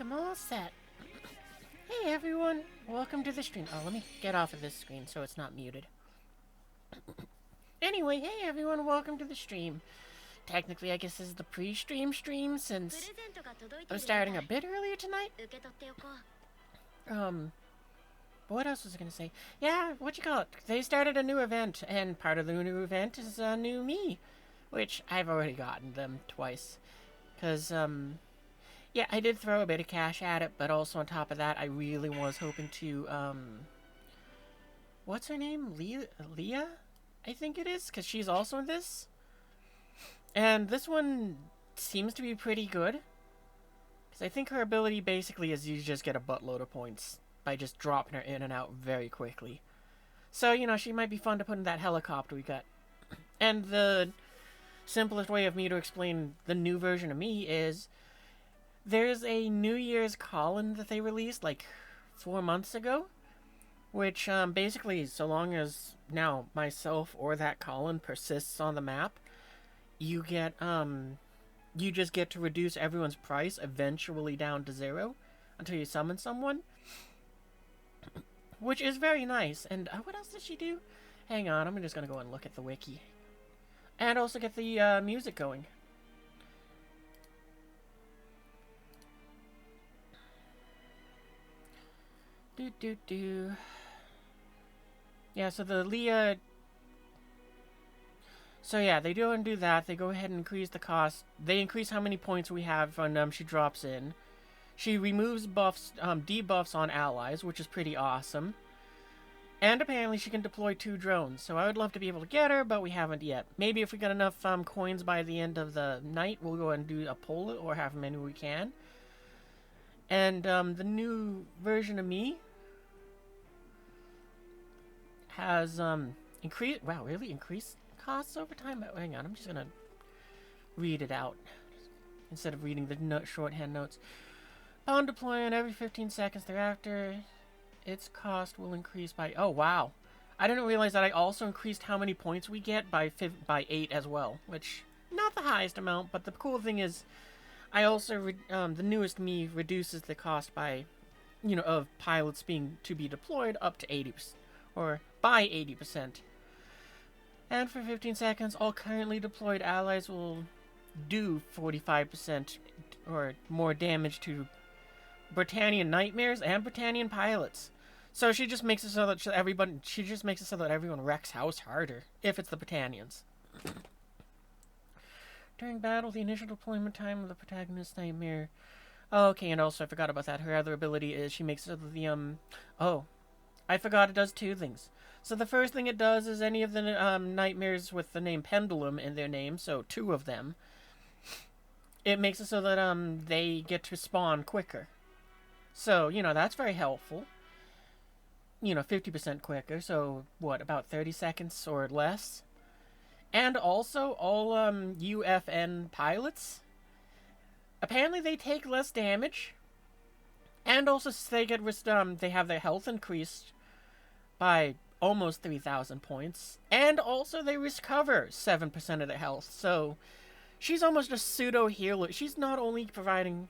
I'm all set. Hey everyone, welcome to the stream. Oh, let me get off of this screen so it's not muted. Anyway, hey everyone, welcome to the stream. Technically, I guess this is the pre-stream since I'm starting a bit earlier tonight. What else was I gonna say? Yeah, what you call it? They started a new event, and part of the new event is a new me, which I've already gotten them twice. Cause, yeah, I did throw a bit of cash at it, but also on top of that, I really was hoping to, what's her name? Leah? I think it is, because she's also in this. And this one seems to be pretty good. Because I think her ability basically is you just get a buttload of points by just dropping her in and out very quickly. So, you know, she might be fun to put in that helicopter we got. And the simplest way of me to explain the new version of me is there's a New Year's call-in that they released like 4 months ago, which basically, so long as now myself or that call-in persists on the map, you get you just get to reduce everyone's price eventually down to 0 until you summon someone, which is very nice. And what else did she do? Hang on, I'm just gonna go and look at the wiki, and also get the music going. Yeah, so the Leah. So yeah, they go and do that. They go ahead and increase the cost. They increase how many points we have when she drops in. She removes buffs, debuffs on allies, which is pretty awesome. And apparently she can deploy 2 drones. So I would love to be able to get her, but we haven't yet. Maybe if we get enough coins by the end of the night, we'll go and do a poll or have many we can. And the new version of me has increased. Wow, really increased costs over time? Hang on, I'm just gonna read it out instead of reading the shorthand notes. Upon deploying every 15 seconds thereafter, its cost will increase by. Oh wow, I didn't realize that I also increased how many points we get by 8 as well, which not the highest amount, but the cool thing is I also the newest me reduces the cost by, you know, of pilots being to be deployed up to 80%, or by 80%. And for 15 seconds, all currently deployed allies will do 45% or more damage to Britannian nightmares and Britannian pilots. So she just makes it so that she just makes it so that everyone wrecks house harder if it's the Britannians. During battle, the initial deployment time of the protagonist's nightmare. Oh, okay, and also I forgot about that. Her other ability is she makes it so that the oh, I forgot it does 2 things. So the first thing it does is any of the nightmares with the name Pendulum in their name, so 2 of them, it makes it so that they get to spawn quicker. So, you know, that's very helpful. You know, 50% quicker, so what, about 30 seconds or less? And also, all UFN pilots, apparently they take less damage, and also they get they have their health increased by almost 3,000 points, and also they recover 7% of their health. So she's almost a pseudo healer. She's not only providing,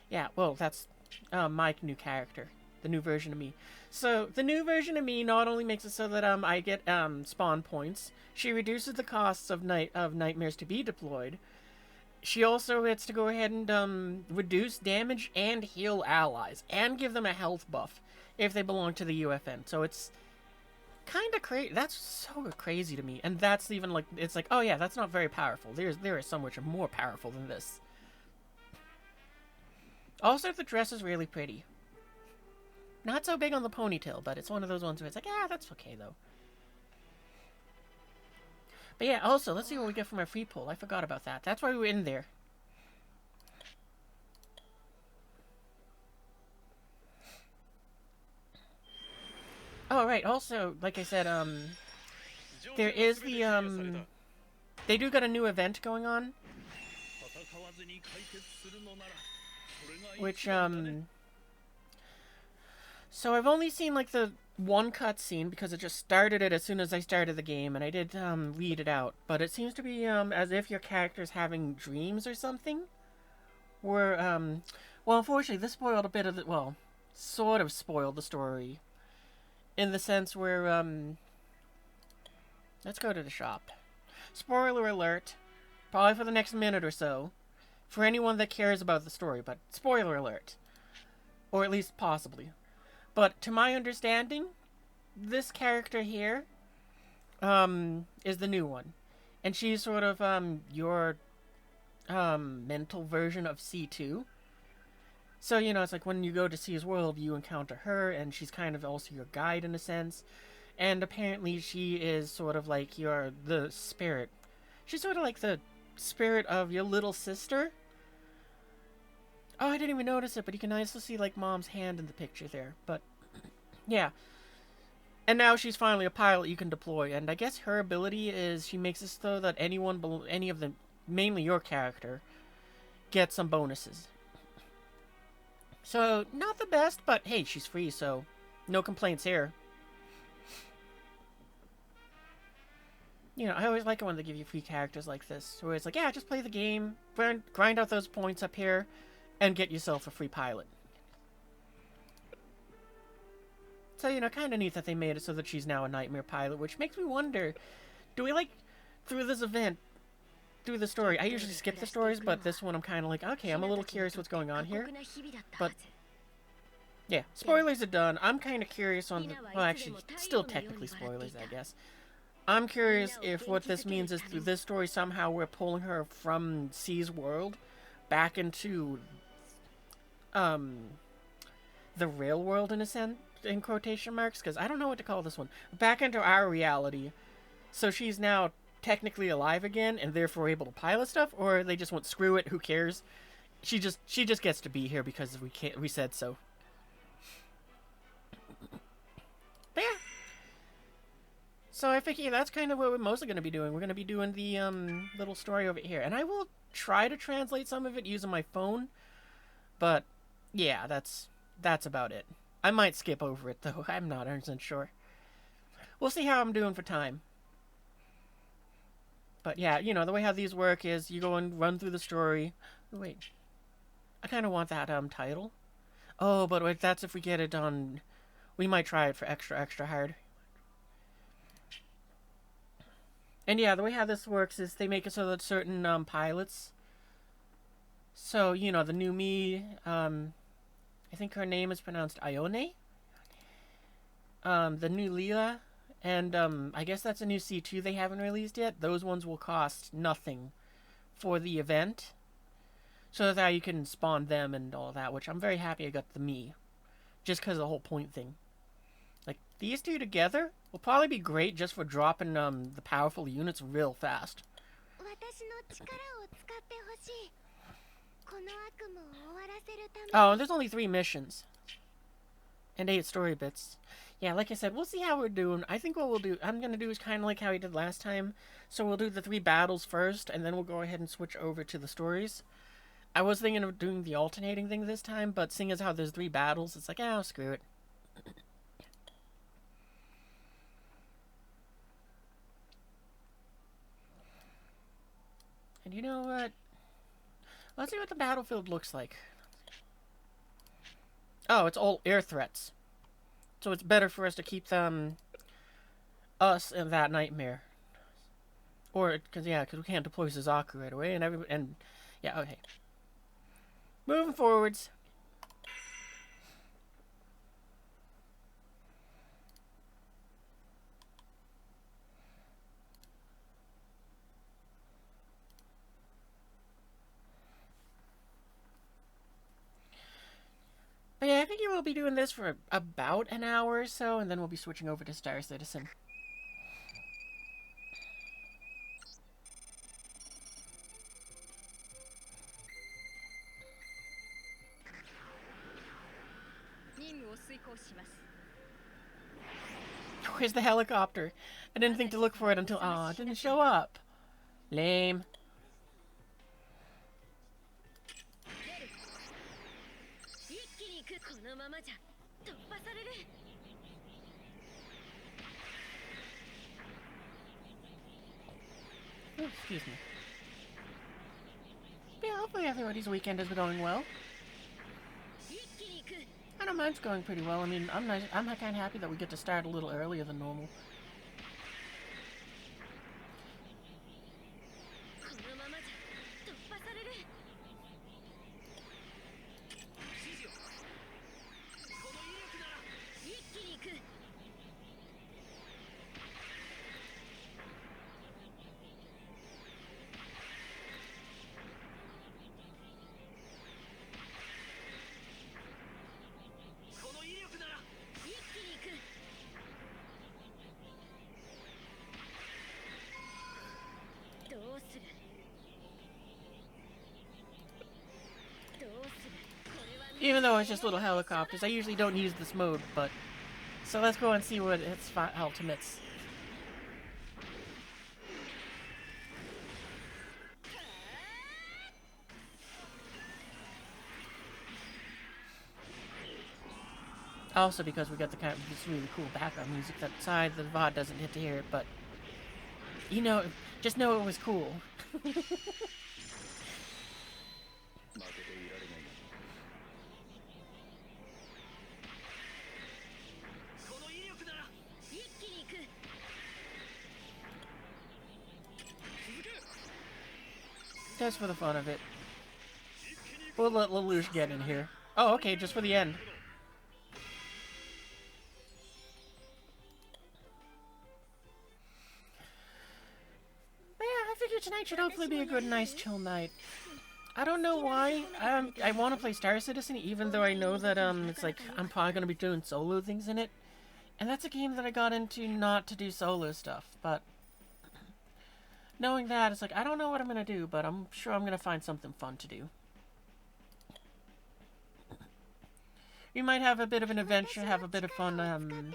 yeah, well, that's my new character, the new version of me. So the new version of me not only makes it so that I get spawn points, she reduces the costs of nightmares to be deployed. She also gets to go ahead and reduce damage and heal allies, and give them a health buff if they belong to the UFN. So it's kind of crazy. That's so crazy to me. And that's even like, it's like, oh yeah, that's not very powerful. There is some which are more powerful than this. Also, the dress is really pretty. Not so big on the ponytail, but it's one of those ones where it's like, ah, that's okay though. But yeah, also, let's see what we get from our free poll. I forgot about that. That's why we were in there. Oh, right. Also, like I said, there is the, they do got a new event going on. Which, so I've only seen, like, the one cutscene, because it just started it as soon as I started the game, and I did, read it out. But it seems to be, as if your character's having dreams or something. Well, unfortunately, this spoiled a bit of the, well, sort of spoiled the story. In the sense where, let's go to the shop. Spoiler alert, probably for the next minute or so, for anyone that cares about the story, but spoiler alert. Or at least possibly. But to my understanding, this character here, is the new one. And she's sort of, your, mental version of C2. So, you know, it's like when you go to C's world, you encounter her, and she's kind of also your guide in a sense. And apparently she is sort of like the spirit. She's sort of like the spirit of your little sister. Oh, I didn't even notice it, but you can also see, like, Mom's hand in the picture there. But, yeah. And now she's finally a pilot you can deploy. And I guess her ability is she makes it so that any of them, mainly your character, get some bonuses. So, not the best, but hey, she's free, so no complaints here. You know, I always like it when they give you free characters like this. Where it's like, yeah, just play the game, grind out those points up here, and get yourself a free pilot. So, you know, kind of neat that they made it so that she's now a nightmare pilot, which makes me wonder, do we, like, through this event, through the story, I usually skip the stories, but this one I'm kind of like, okay, I'm a little curious what's going on here. But, yeah, spoilers are done. I'm kind of curious on the, well, actually, still technically spoilers, I guess. I'm curious if what this means is through this story somehow we're pulling her from C's world back into, the real world in a sense, in quotation marks, because I don't know what to call this one. Back into our reality. So she's now technically alive again and therefore able to pilot stuff, or they just went, screw it, who cares? She just gets to be here because we said so. But yeah. So I figure that's kind of what we're mostly going to be doing. We're going to be doing the little story over here. And I will try to translate some of it using my phone. But yeah, that's about it. I might skip over it though. I'm not 100% sure. We'll see how I'm doing for time. But yeah, you know, the way how these work is you go and run through the story. Oh, wait. I kind of want that title. Oh, but wait, that's if we get it on... We might try it for extra hard. And yeah, the way how this works is they make it so that certain pilots... So, you know, the new me, I think her name is pronounced Ione. The new Leela, and I guess that's a new C2 they haven't released yet. Those ones will cost nothing for the event. So that you can spawn them and all that, which I'm very happy I got the me. Just because of the whole point thing. Like, these two together will probably be great just for dropping the powerful units real fast. Oh, and there's only 3 missions. And 8 story bits. Yeah, like I said, we'll see how we're doing. I think what I'm going to do is kind of like how we did last time. So we'll do the 3 battles first, and then we'll go ahead and switch over to the stories. I was thinking of doing the alternating thing this time, but seeing as how there's 3 battles, it's like, oh, screw it. And you know what? Let's see what the battlefield looks like. Oh, it's all air threats. So it's better for us to keep us in that nightmare. Or, because we can't deploy Suzaku right away, and yeah, okay. Moving forwards. But yeah, I think we'll be doing this for about an hour or so, and then we'll be switching over to Star Citizen. Where's the helicopter? I didn't think to look for it until... Aw, it didn't show up. Lame. Oh, excuse me. Yeah, hopefully everybody's weekend is going well. I know mine's going pretty well. I mean, I'm kind of happy that we get to start a little earlier than normal. Even though it's just little helicopters, I usually don't use this mode, but... So let's go and see what its ultimates. Also because we got the kind of this really cool background music that side the VOD doesn't get to hear it, but... You know, just know it was cool. Just for the fun of it. We'll let Lelouch get in here. Oh, okay, just for the end. But yeah, I figured tonight should hopefully be a good, nice, chill night. I don't know why. I want to play Star Citizen, even though I know that it's like I'm probably gonna be doing solo things in it, and that's a game that I got into not to do solo stuff. But knowing that, it's like I don't know what I'm gonna do, but I'm sure I'm gonna find something fun to do. We might have a bit of an adventure, have a bit of fun,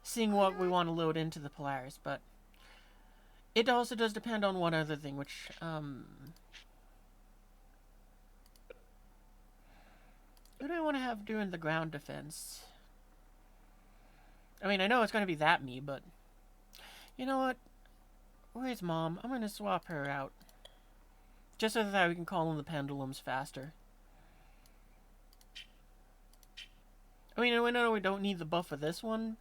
seeing what we want to load into the Polaris, but it also does depend on one other thing, which, who do I want to have doing the ground defense? I mean, I know it's going to be that me, but, you know what? Where's Mom? I'm going to swap her out. Just so that we can call in the pendulums faster. I mean, I know we don't need the buff for this one.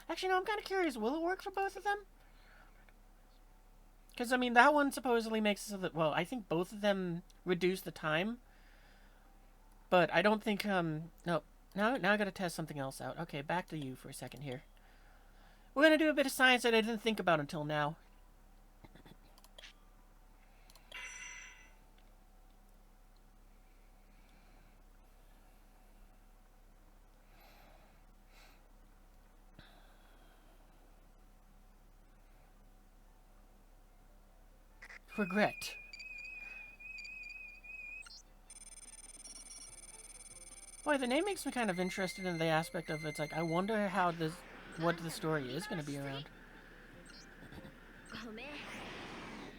Actually, no, I'm kind of curious. Will it work for both of them? Because, I mean, that one supposedly makes it so that... Well, I think both of them reduce the time. But I don't think, No. Now I gotta test something else out. Okay, back to you for a second here. We're gonna do a bit of science that I didn't think about until now. Regret. Boy, the name makes me kind of interested in the aspect of it's like, I wonder how this, what the story is going to be around.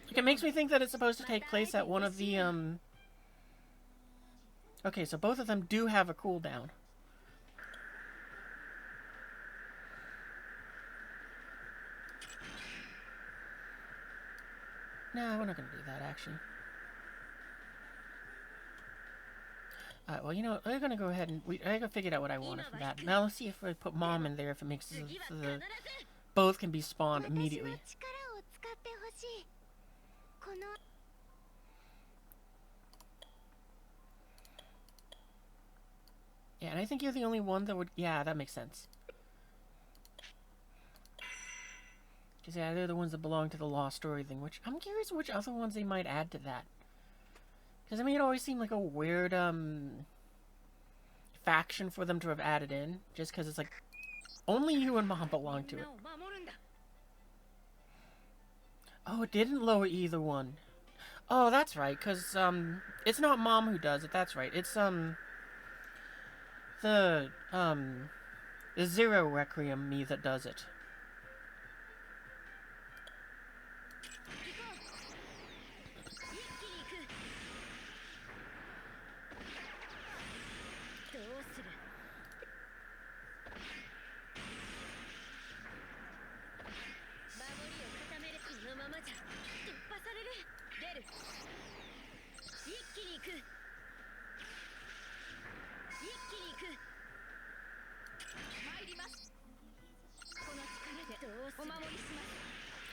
Like, it makes me think that it's supposed to take place at one of the, Okay, so both of them do have a cooldown. No, we're not going to do that, actually. Alright, well, you know, I'm going to go ahead and... I figured out what I wanted from that. Now, let's see if I put Mom in there, if it makes it so the... Both can be spawned immediately. Yeah, and I think you're the only one that would... Yeah, that makes sense. Because, yeah, they're the ones that belong to the Lost Story thing, which... I'm curious which other ones they might add to that. Because, I mean, it always seemed like a weird, faction for them to have added in. Just because it's like, only you and Mom belong to it. Oh, it didn't lower either one. Oh, that's right, because, it's not Mom who does it, that's right. It's, the Zero Requiem me that does it.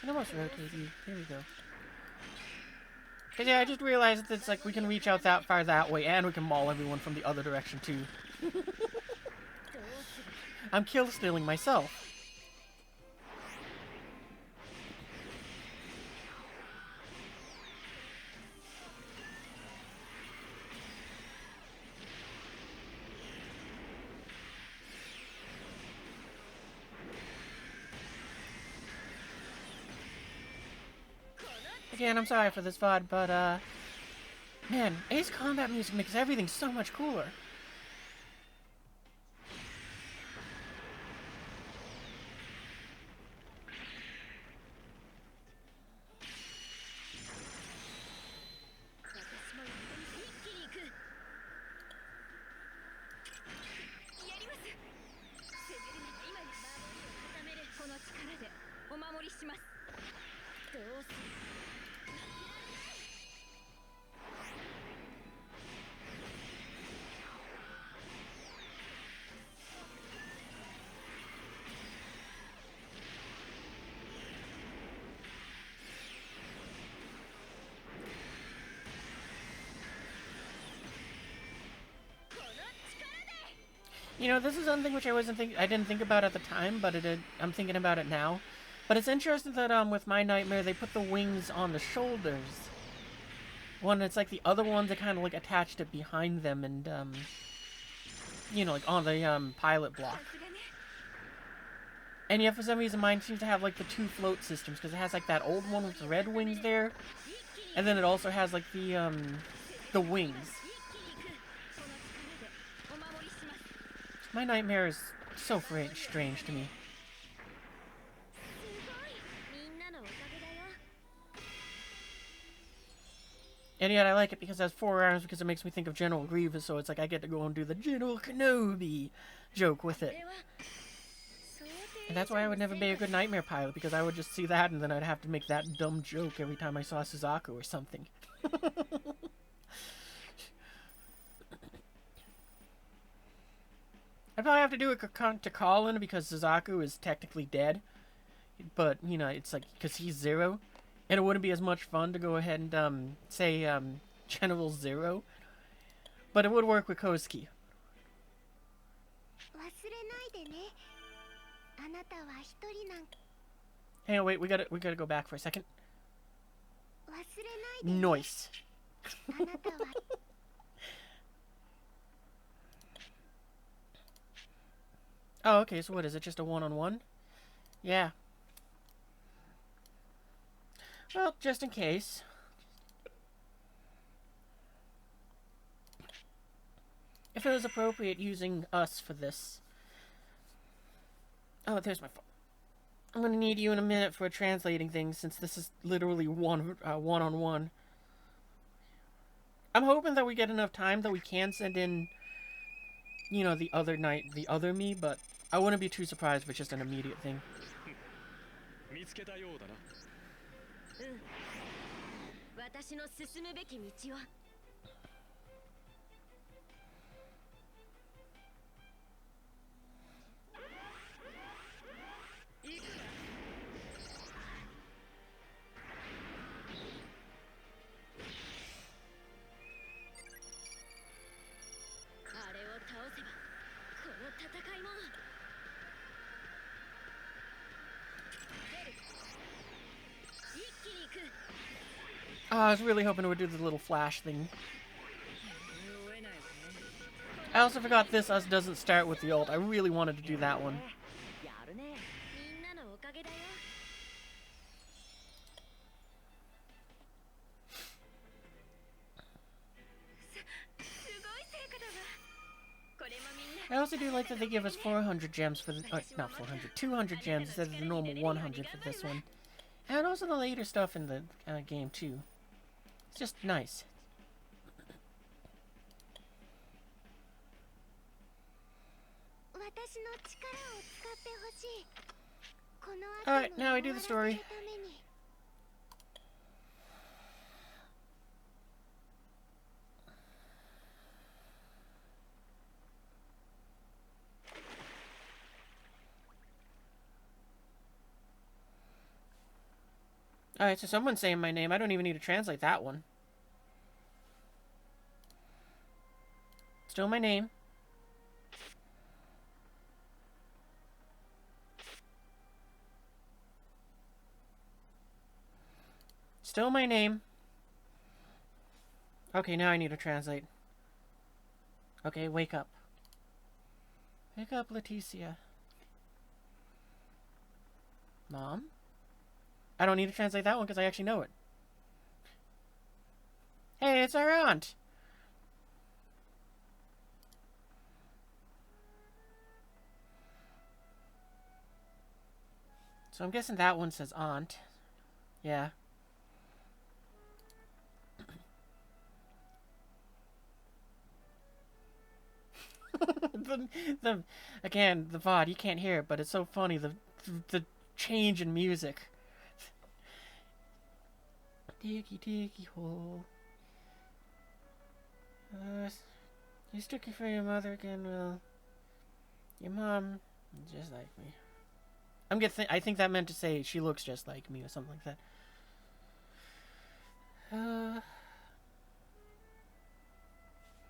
can almost rotate you. Here we go. Cause yeah, I just realized that it's like we can reach out that far that way, and we can maul everyone from the other direction too. I'm kill stealing myself. Again, I'm sorry for this VOD, but man, Ace combat music makes everything so much cooler. You know, this is something which I didn't think about at the time, but I'm thinking about it now. But it's interesting that with My Nightmare they put the wings on the shoulders. One, it's like the other ones that kind of like attached it behind them, and you know, like on the pilot block. And yet for some reason mine seems to have like the two float systems, because it has like that old one with the red wings there, and then it also has like the wings. My Nightmare is so strange to me. And yet I like it because it has 4 arms, because it makes me think of General Grievous, so it's like I get to go and do the General Kenobi joke with it. And that's why I would never be a good Nightmare pilot, because I would just see that and then I'd have to make that dumb joke every time I saw Suzaku or something. I'd probably have to do it to Colin, because Suzaku is technically dead. But, you know, it's like, because he's Zero. And it wouldn't be as much fun to go ahead and, say, General Zero. But it would work with Kosuke. Hang on, wait, we gotta go back for a second. Noise. Oh, okay, so what, is it just a one-on-one? Yeah. Well, just in case. If it was appropriate using us for this. Oh, there's my phone. I'm gonna need you in a minute for translating things, since this is literally one-on-one. I'm hoping that we get enough time that we can send in, you know, the other me, but I wouldn't be too surprised if it's just an immediate thing. Oh, I was really hoping it would do the little flash thing. I also forgot this us doesn't start with the ult. I really wanted to do that one. I also do like that they give us 400 gems for the... not 400, 200 gems instead of the normal 100 for this one. And also the later stuff in the game, too. It's just nice. Alright, now I do the story. Alright, so someone's saying my name. I don't even need to translate that one. Still my name. Still my name. Okay, now I need to translate. Okay, wake up. Wake up, Leticia. Mom? I don't need to translate that one because I actually know it. Hey, it's our aunt! So I'm guessing that one says aunt. Yeah. Again, the VOD, you can't hear it, but it's so funny, the change in music. Diggy diggy hole. You looking for your mother again? Well, your mom just like me. I think that meant to say she looks just like me or something like that.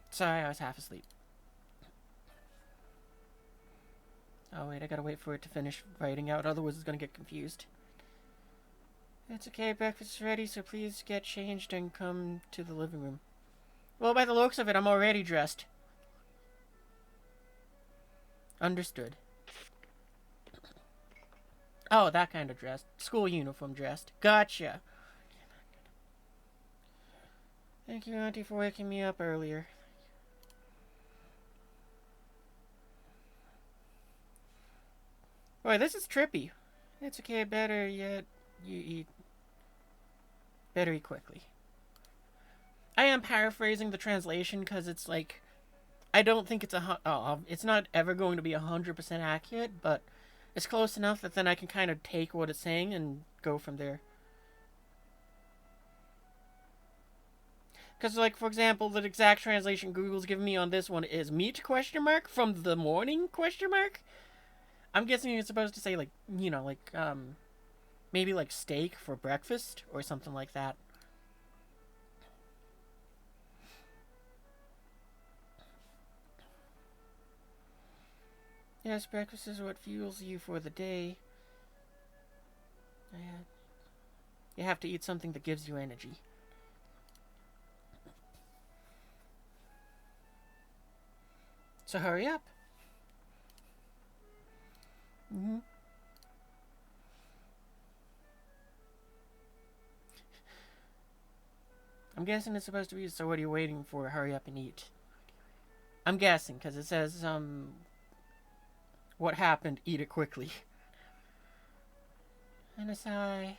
Sorry, I was half asleep. Oh wait, I gotta wait for it to finish writing out, otherwise it's gonna get confused. It's okay, breakfast is ready, so please get changed and come to the living room. Well, by the looks of it, I'm already dressed. Understood. Oh, that kind of dressed. School uniform dressed. Gotcha. Thank you, Auntie, for waking me up earlier. Boy, this is trippy. It's okay, better yet, you eat. Better eat quickly. I am paraphrasing the translation because it's like, I don't think it's it's not ever going to be 100% accurate, but it's close enough that then I can kind of take what it's saying and go from there. Because, like, for example, the exact translation Google's given me on this one is meat question mark from the morning question mark. I'm guessing it's supposed to say, like, you know, like, maybe like steak for breakfast or something like that. Yes, breakfast is what fuels you for the day. You have to eat something that gives you energy. So hurry up. Mm-hmm. I'm guessing it's supposed to be, so what are you waiting for? Hurry up and eat. I'm guessing, because it says, what happened? Eat it quickly. And a sigh.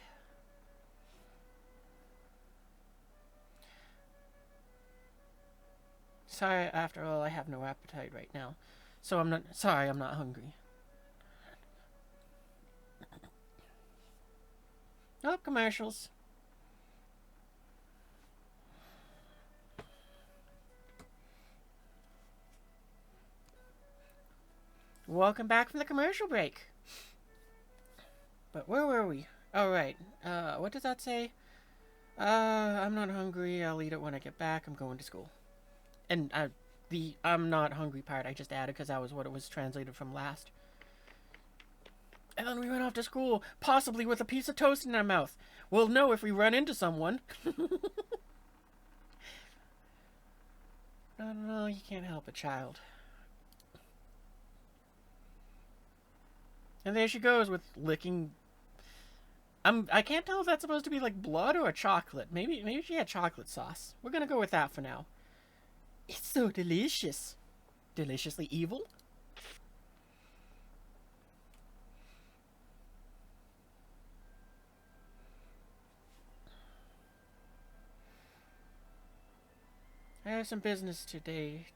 Sorry, after all, I have no appetite right now. So I'm not, sorry, I'm not hungry. Oh, commercials. Welcome back from the commercial break. But where were we? Oh, right. What does that say? I'm not hungry. I'll eat it when I get back. I'm going to school. And the I'm not hungry part I just added because that was what it was translated from last. And then we went off to school, possibly with a piece of toast in our mouth. We'll know if we run into someone. No, you can't help a child. And there she goes with licking. I can't tell if that's supposed to be like blood or chocolate. Maybe she had chocolate sauce. We're gonna go with that for now. It's so delicious. Deliciously evil? I have some business today.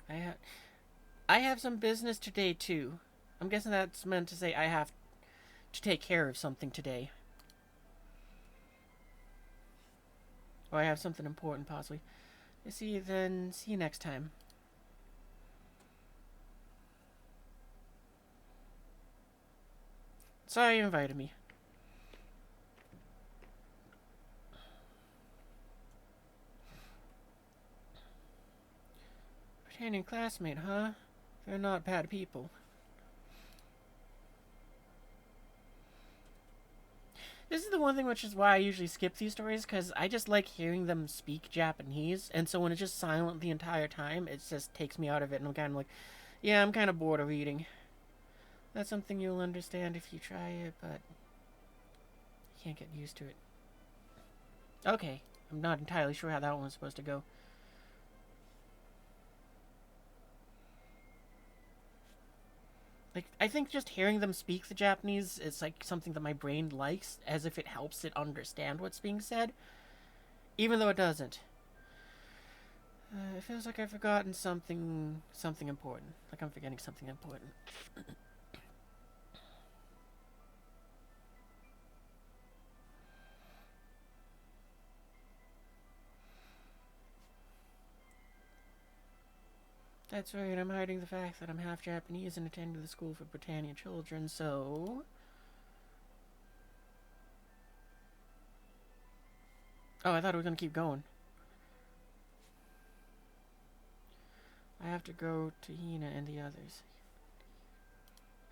I have some business today too. I'm guessing that's meant to say I have to take care of something today. Or I have something important possibly. See you next time. Sorry you invited me. Britannian classmate, huh? They're not bad people. This is the one thing which is why I usually skip these stories, because I just like hearing them speak Japanese, and so when it's just silent the entire time, it just takes me out of it, and I'm kind of like, yeah, I'm kind of bored of reading. That's something you'll understand if you try it, but you can't get used to it. Okay, I'm not entirely sure how that one was supposed to go. Like, I think just hearing them speak the Japanese is like something that my brain likes, as if it helps it understand what's being said, even though it doesn't. It feels like I've forgotten something important. Like I'm forgetting something important. That's right, I'm hiding the fact that I'm half Japanese and attending the school for Britannia children, so... Oh, I thought we were gonna keep going. I have to go to Hina and the others.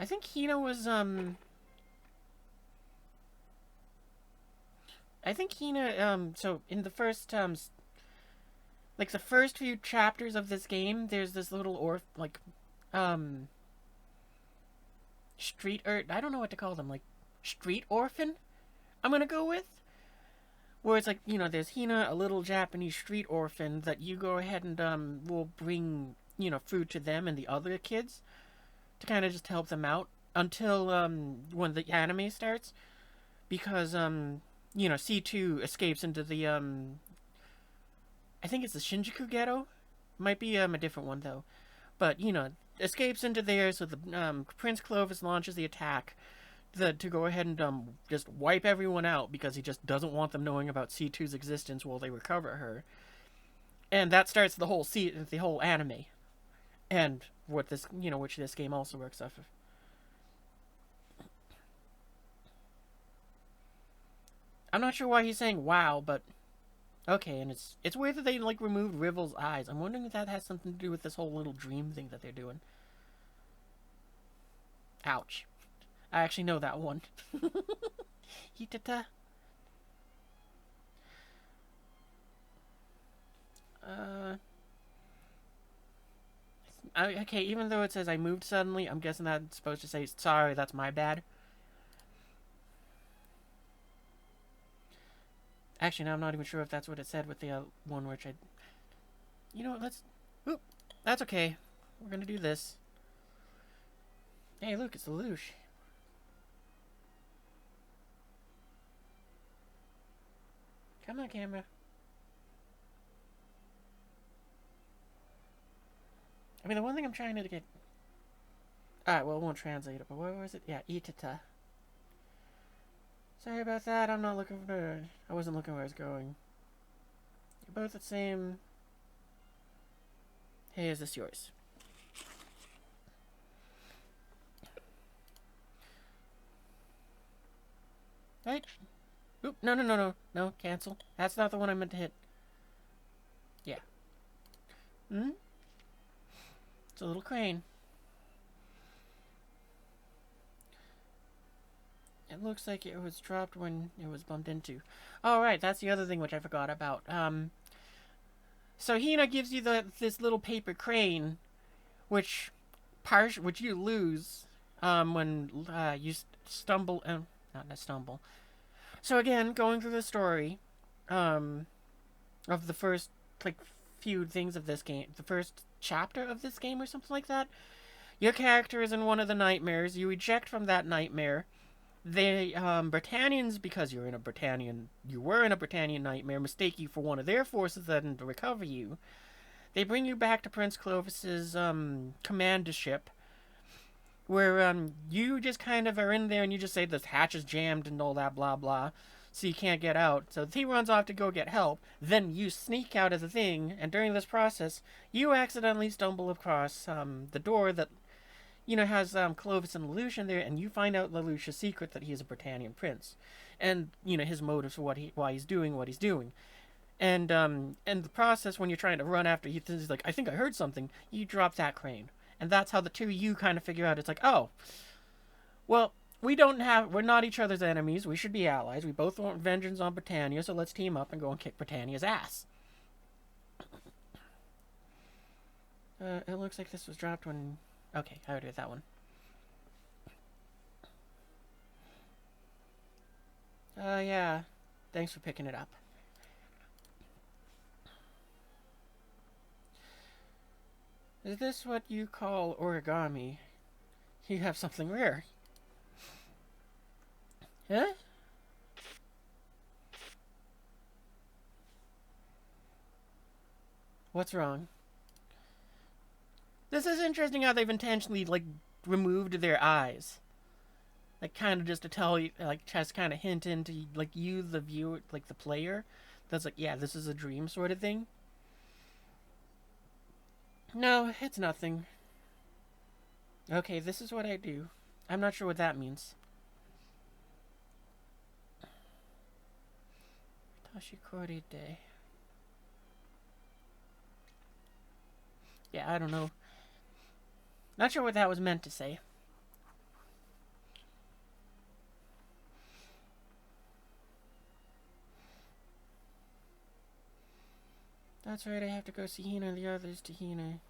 I think Hina was, I think Hina, so in the first, like the first few chapters of this game, there's this little I don't know what to call them, like, street orphan, I'm gonna go with? Where it's like, you know, there's Hina, a little Japanese street orphan that you go ahead and, will bring, you know, food to them and the other kids to kind of just help them out until, when the anime starts. Because, you know, C2 escapes into the, I think it's the Shinjuku ghetto. Might be, a different one, though. But, you know, escapes into there, so the, Prince Clovis launches the attack to go ahead and, just wipe everyone out because he just doesn't want them knowing about C2's existence while they recover her. And that starts the whole anime. And what this, you know, which this game also works off of. I'm not sure why he's saying wow, but okay, and it's weird that they like removed Rivel's eyes. I'm wondering if that has something to do with this whole little dream thing that they're doing. Ouch. I actually know that one. Hitata. Okay, even though it says I moved suddenly, I'm guessing that's supposed to say, sorry, that's my bad. Actually, no, I'm not even sure if that's what it said with the one which I... You know what, let's... Oop, that's okay. We're gonna do this. Hey, look, it's the Lelouch. Come on, camera. I mean, the one thing I'm trying to get... Alright, well, it won't translate it, but what was it? Yeah, Itata. Sorry about that, I'm not looking for... I wasn't looking where I was going. You're both the same... Hey, is this yours? Right? Oop, no, cancel. That's not the one I meant to hit. Yeah. Hmm? It's a little crane. It looks like it was dropped when it was bumped into. Oh, right, that's the other thing which I forgot about. So Hina gives you this little paper crane, which you lose, when, you stumble, not stumble. So again, going through the story, of the first, like, few things of this game, the first chapter of this game or something like that, your character is in one of the nightmares, you eject from that nightmare, the, Britannians, because you were in a Britannian nightmare, mistake you for one of their forces then to recover you. They bring you back to Prince Clovis's, commander ship, where, you just kind of are in there and you just say this hatch is jammed and all that blah blah, so you can't get out. So he runs off to go get help, then you sneak out of the thing, and during this process, you accidentally stumble across, the door that, you know, has, Clovis and Lelouch in there, and you find out Lelouch's secret that he is a Britannian prince. And, you know, his motives for why he's doing what he's doing. And the process when you're trying to run after Ethan's like, I think I heard something. You drop that crane, and that's how the two of you kind of figure out. It's like, oh, well, we're not each other's enemies. We should be allies. We both want vengeance on Britannia, so let's team up and go and kick Britannia's ass. It looks like this was dropped when. Okay, I already did that one. Yeah. Thanks for picking it up. Is this what you call origami? You have something rare. Huh? What's wrong? This is interesting how they've intentionally, like, removed their eyes. Like, kind of just to tell you, like, just kind of hint into, like, you, the viewer, like, the player. That's like, yeah, this is a dream sort of thing. No, it's nothing. Okay, this is what I do. I'm not sure what that means. Tashikori Day. Yeah, I don't know. Not sure what that was meant to say. That's right, I have to go see Hina and the others to Hina.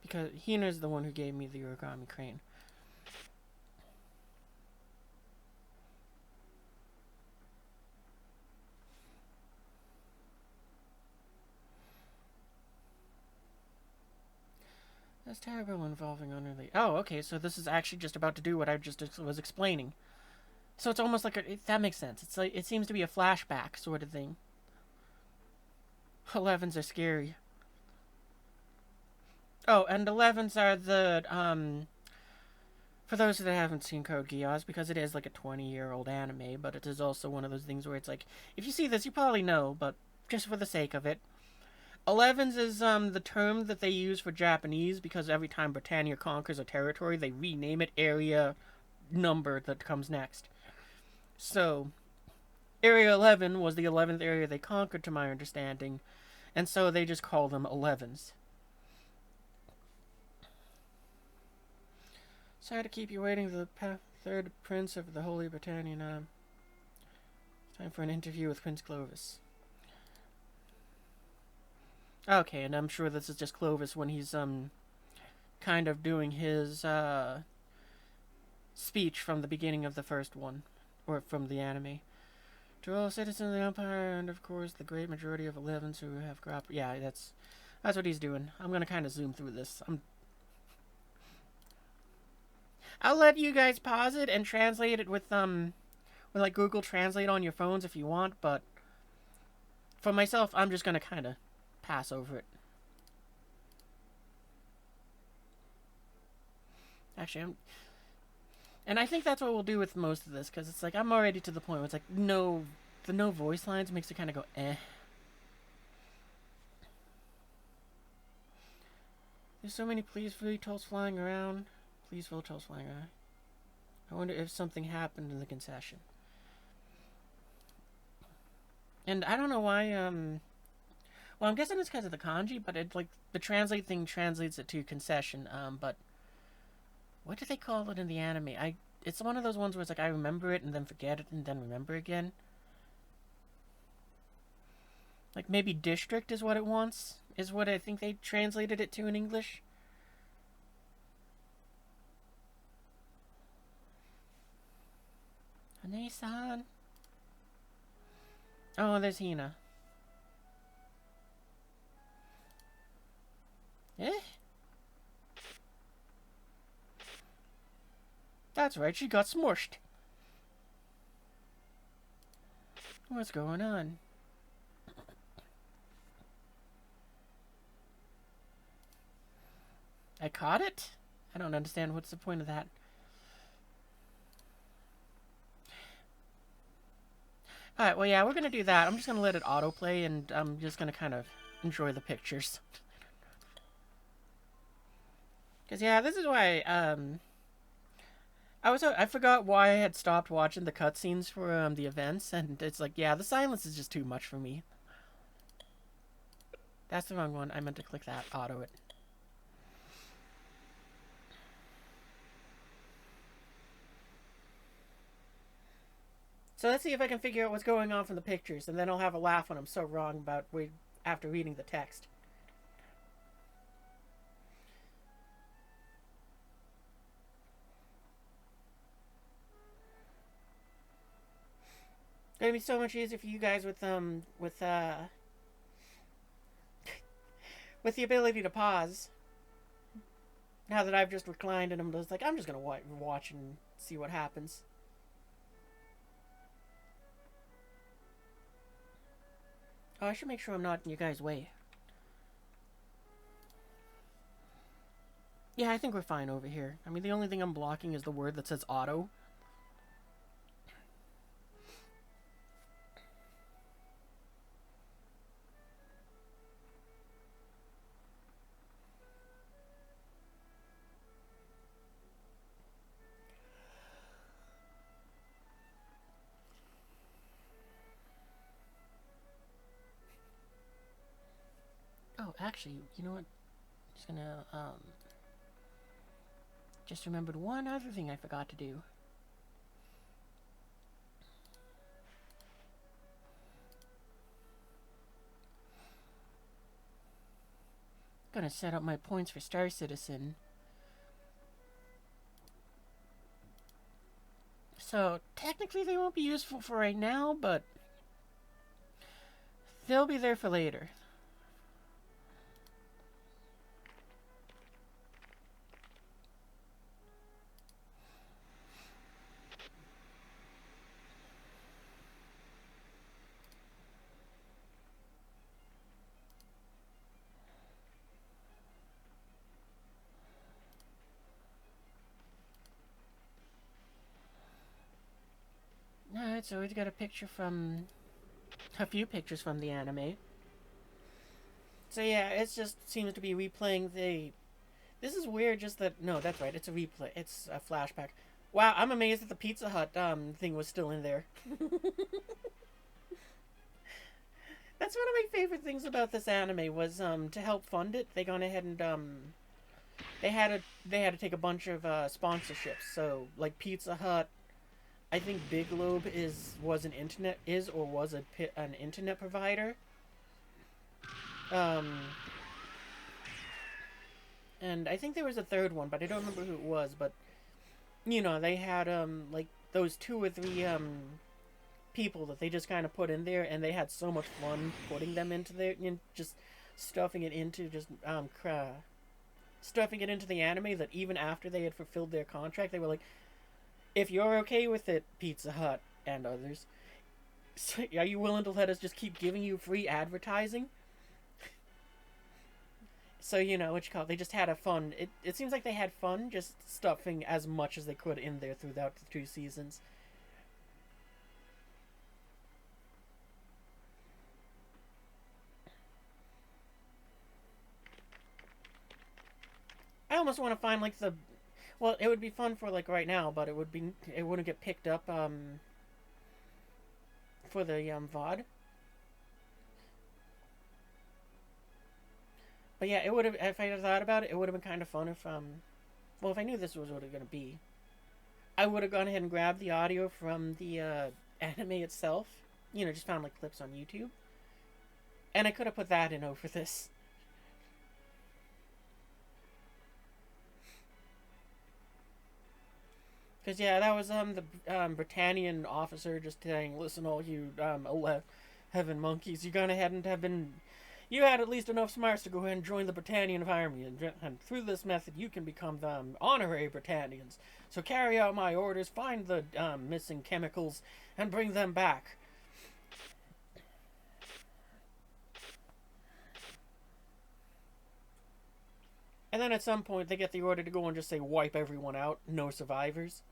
Because Hina's the one who gave me the origami crane. That's terrible involving unrelated. Oh, okay, so this is actually just about to do what I just was explaining. So it's almost like that makes sense. It's like it seems to be a flashback sort of thing. 11s are scary. Oh, and 11s are the for those that haven't seen Code Geass, because it is like a 20-year-old anime, but it is also one of those things where it's like, if you see this, you probably know, but just for the sake of it. 11s is the term that they use for Japanese because every time Britannia conquers a territory, they rename it area number that comes next. So, Area 11 was the 11th area they conquered, to my understanding, and so they just call them 11s. Sorry to keep you waiting. The third prince of the Holy Britannia now. Time for an interview with Prince Clovis. Okay, and I'm sure this is just Clovis when he's kind of doing his speech from the beginning of the first one, or from the anime. To all citizens of the Empire, and of course the great majority of 11s who have yeah, that's what he's doing. I'm gonna kind of zoom through this. I'll let you guys pause it and translate it with like Google Translate on your phones if you want, but for myself, I'm just gonna kind of pass over it. Actually, and I think that's what we'll do with most of this, because it's like I'm already to the point where it's like the no voice lines makes it kind of go eh. There's so many please VTOLs flying around. Please VTOLs flying around. I wonder if something happened in the concession. And I don't know why, well, I'm guessing it's because of the kanji, but it, like, the translate thing translates it to concession, but what do they call it in the anime? It's one of those ones where it's like I remember it and then forget it and then remember again. Like, maybe district is what it wants, is what I think they translated it to in English. Ane-san. Oh, there's Hina. Eh? That's right, she got smushed. What's going on? I caught it? I don't understand. What's the point of that? Alright, well, yeah, we're gonna do that. I'm just gonna let it autoplay, and I'm just gonna kind of enjoy the pictures. Because, yeah, this is why, I forgot why I had stopped watching the cutscenes for, the events, and it's like, yeah, the silence is just too much for me. That's the wrong one. I meant to click that. Auto it. So let's see if I can figure out what's going on from the pictures, and then I'll have a laugh when I'm so wrong about after reading the text. It's gonna be so much easier for you guys with with the ability to pause. Now that I've just reclined and I'm just like, I'm just gonna watch and see what happens. Oh, I should make sure I'm not in your guys' way. Yeah, I think we're fine over here. I mean, the only thing I'm blocking is the word that says auto. Oh, actually, you know what? I'm just gonna, just remembered one other thing I forgot to do. Gonna set up my points for Star Citizen. So, technically they won't be useful for right now, but they'll be there for later. Alright, so we've got a picture from... a few pictures from the anime. So yeah, it just seems to be replaying the... This is weird, just that... No, that's right, it's a replay. It's a flashback. Wow, I'm amazed that the Pizza Hut thing was still in there. That's one of my favorite things about this anime was to help fund it, they gone ahead and they had to take a bunch of sponsorships. So like Pizza Hut, I think Big Lobe was an internet provider. And I think there was a third one, but I don't remember who it was. But you know, they had like those 2 or 3 people that they just kind of put in there, and they had so much fun putting them into there, just stuffing it into stuffing it into the anime, that even after they had fulfilled their contract, they were like, if you're okay with it, Pizza Hut and others, so are you willing to let us just keep giving you free advertising? So, you know, what you call it, they just had a fun, it seems like they had fun just stuffing as much as they could in there throughout the 2 seasons. I almost want to find like the... Well, it would be fun for like right now, but it wouldn't get picked up for the VOD. But yeah, it would have, if I had thought about it, it would have been kind of fun if well, if I knew this was what it was going to be, I would have gone ahead and grabbed the audio from the anime itself. You know, just found like clips on YouTube. And I could have put that in over this. Because, yeah, that was the Britannian officer just saying, listen, all you 11 monkeys, you gone ahead and have been... You had at least enough smarts to go ahead and join the Britannian army, and through this method you can become the honorary Britannians. So carry out my orders, find the missing chemicals, and bring them back. And then at some point they get the order to go and just say, wipe everyone out, no survivors.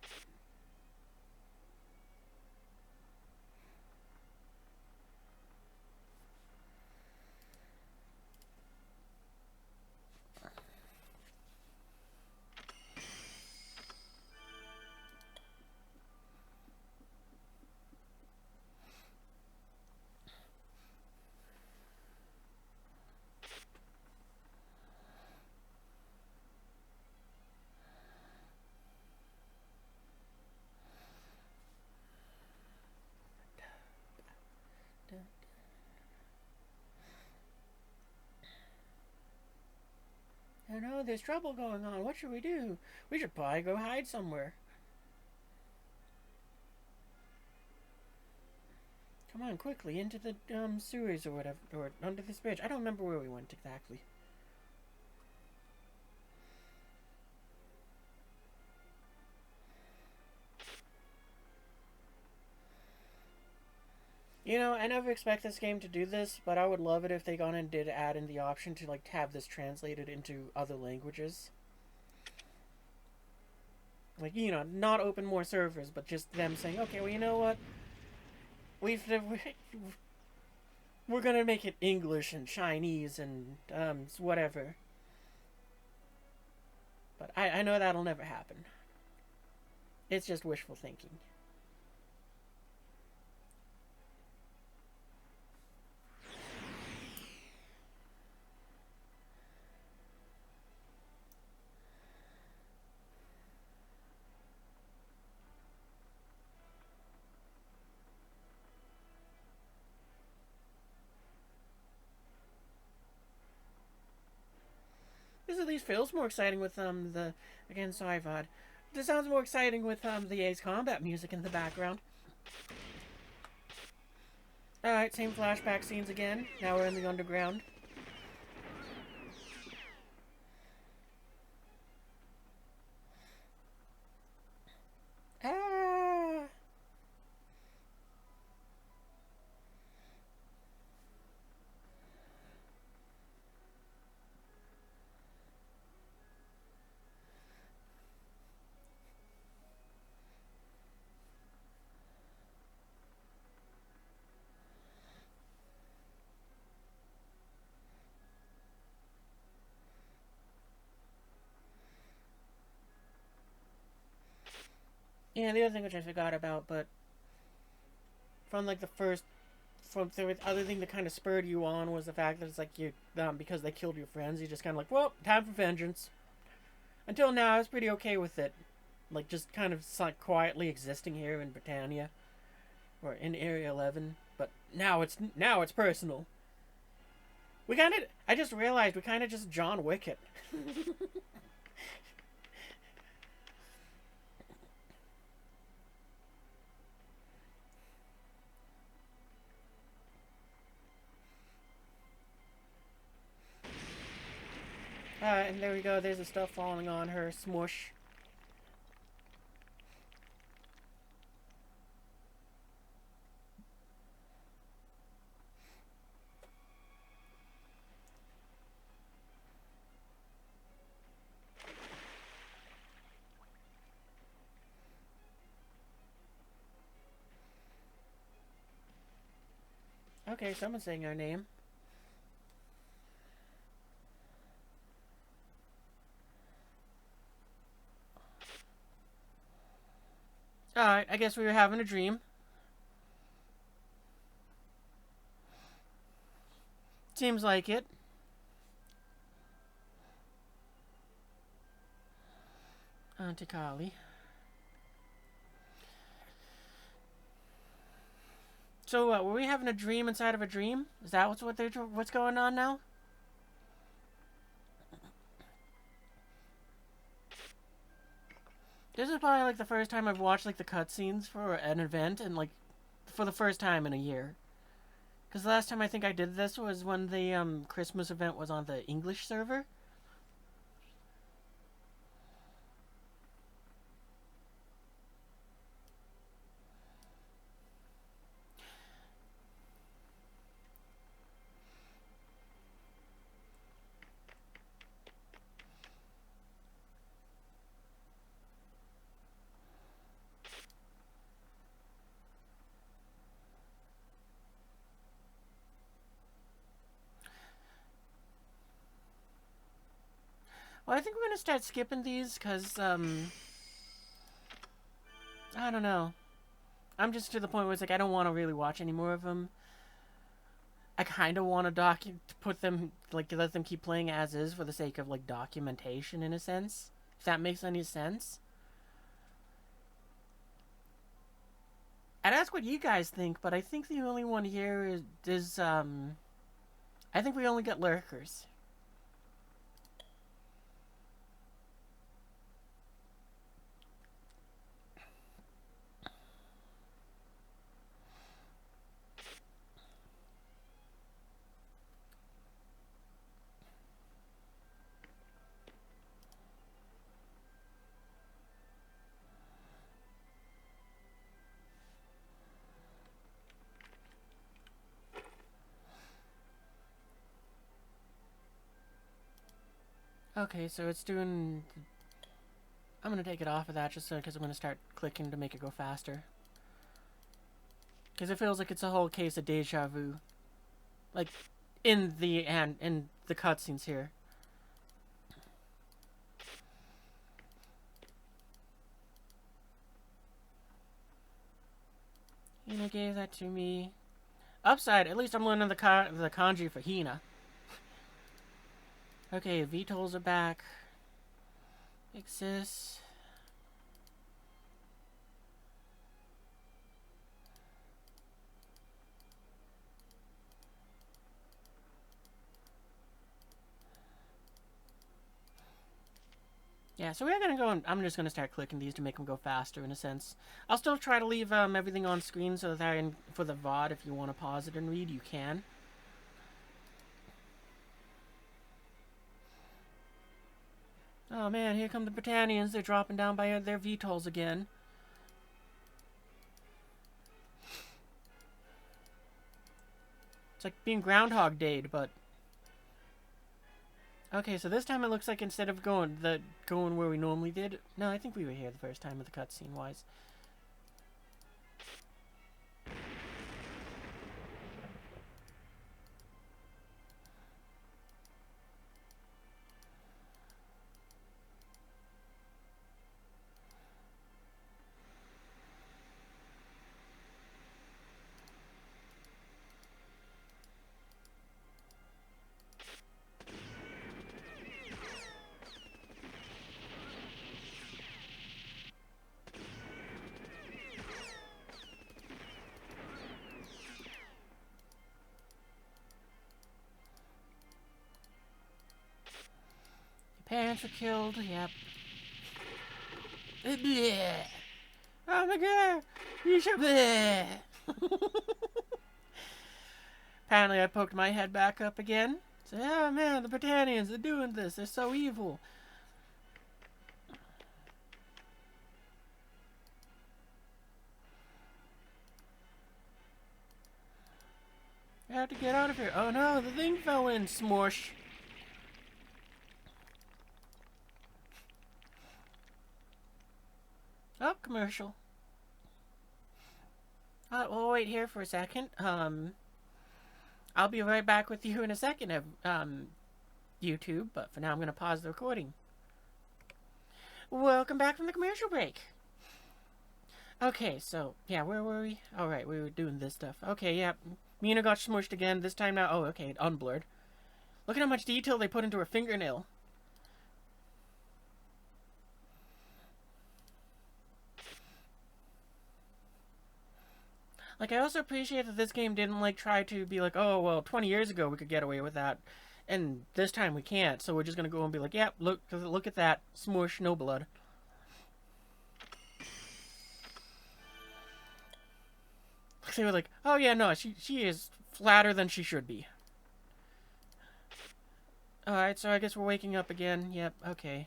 don't know. There's trouble going on. What should we do? We should probably go hide somewhere. Come on, quickly, into the sewers or whatever, or under this bridge. I don't remember where we went exactly. You know, I never expect this game to do this, but I would love it if they gone and did add in the option to like have this translated into other languages. Like, you know, not open more servers, but just them saying, okay, well, you know what? We're gonna make it English and Chinese and whatever. But I know that'll never happen. It's just wishful thinking. This at least feels more exciting with the again sorry VOD. This sounds more exciting with the Ace combat music in the background. Alright, same flashback scenes again. Now we're in the underground. Ah! Yeah, the other thing which I forgot about, but from like the first, from the other thing that kind of spurred you on was the fact that it's like you, because they killed your friends, you just kind of like, well, time for vengeance. Until now, I was pretty okay with it, like just kind of like quietly existing here in Britannia, or in Area 11. But now it's personal. We kind of, I just realized we kind of just John Wick it. And there we go. There's the stuff falling on her. Smush. Okay, someone's saying our name. Alright, I guess we were having a dream. Seems like it. Auntie Carly. So, were we having a dream inside of a dream? Is that what's going on now? This is probably like the first time I've watched like the cutscenes for an event, and like for the first time in a year. Because the last time I think I did this was when the Christmas event was on the English server. Well, I think we're gonna start skipping these because I don't know. I'm just to the point where it's like I don't want to really watch any more of them. I kind of want to put them, like, let them keep playing as is for the sake of, like, documentation in a sense. If that makes any sense. I'd ask what you guys think, but I think the only one here I think we only get lurkers. Okay, so it's doing... I'm gonna take it off of that just so because I'm gonna start clicking to make it go faster. Because it feels like it's a whole case of deja vu. Like, in the cutscenes here. Hina gave that to me. Upside, at least I'm learning the kanji for Hina. Okay, VTOLs are back. Exists. Yeah, so we're gonna go and I'm just gonna start clicking these to make them go faster in a sense. I'll still try to leave everything on screen so that for the VOD, if you want to pause it and read, you can. Oh man, here come the Britannians. They're dropping down by their VTOLs again. It's like being Groundhog Day'd, but... Okay, so this time it looks like instead of going where we normally did... No, I think we were here the first time with the cutscene-wise. Parents were killed, yep. Oh my god! You should... Apparently I poked my head back up again. So, oh man, the Britannians, they're doing this. They're so evil. I have to get out of here. Oh no, the thing fell in, smush. Oh, commercial. We'll wait here for a second. I'll be right back with you in a second, YouTube, but for now I'm going to pause the recording. Welcome back from the commercial break. Okay, so, yeah, where were we? Alright, we were doing this stuff. Okay, yeah, Mina got smushed again, this time now. Oh, okay, unblurred. Look at how much detail they put into her fingernail. Like, I also appreciate that this game didn't, like, try to be like, oh, well, 20 years ago we could get away with that, and this time we can't, so we're just gonna go and be like, yeah, look at that, smush, no blood. They were like, oh yeah, no, she is flatter than she should be. Alright, so I guess we're waking up again. Yep, okay.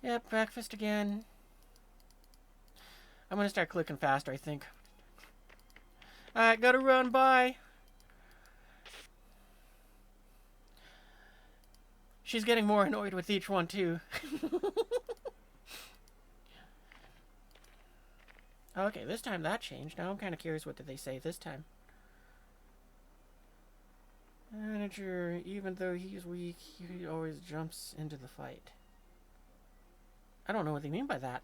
Yep, breakfast again. I'm gonna start clicking faster, I think. Alright, gotta run, bye. She's getting more annoyed with each one, too. Okay, this time that changed. Now I'm kind of curious what did they say this time. Manager, even though he's weak, he always jumps into the fight. I don't know what they mean by that.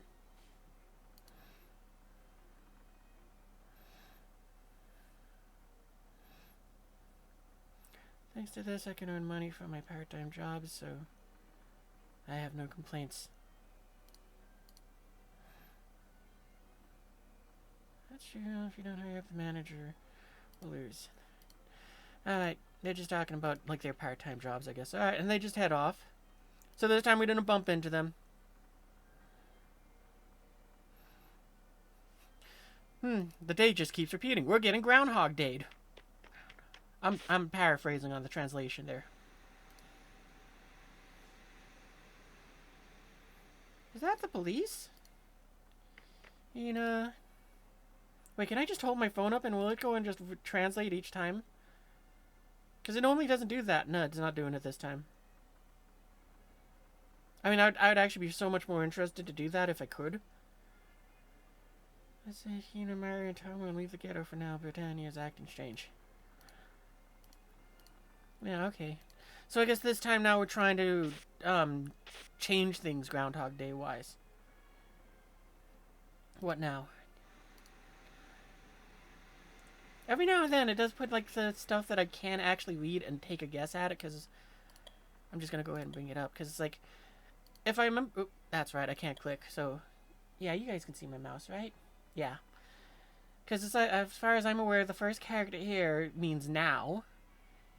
Thanks to this, I can earn money from my part-time jobs, so I have no complaints. That's true. If you don't hurry up the manager, we'll lose. Alright, they're just talking about, like, their part-time jobs, I guess. Alright, and they just head off. So this time we didn't bump into them. The day just keeps repeating. We're getting Groundhog Day'd. I'm paraphrasing on the translation there. Is that the police? You know... Wait, can I just hold my phone up and will it go and just translate each time? Because it normally doesn't do that. No, it's not doing it this time. I mean, I would actually be so much more interested to do that if I could. Let's say Hina, Mario, and Tom will leave the ghetto for now. Britannia's acting strange. Yeah, okay. So I guess this time now we're trying to change things Groundhog Day wise. What now? Every now and then it does put like the stuff that I can actually read and take a guess at it, because I'm just gonna go ahead and bring it up because it's like, if I remember, oh, that's right, I can't click. So yeah, you guys can see my mouse, right? Yeah, because it's like, as far as I'm aware, the first character here means now,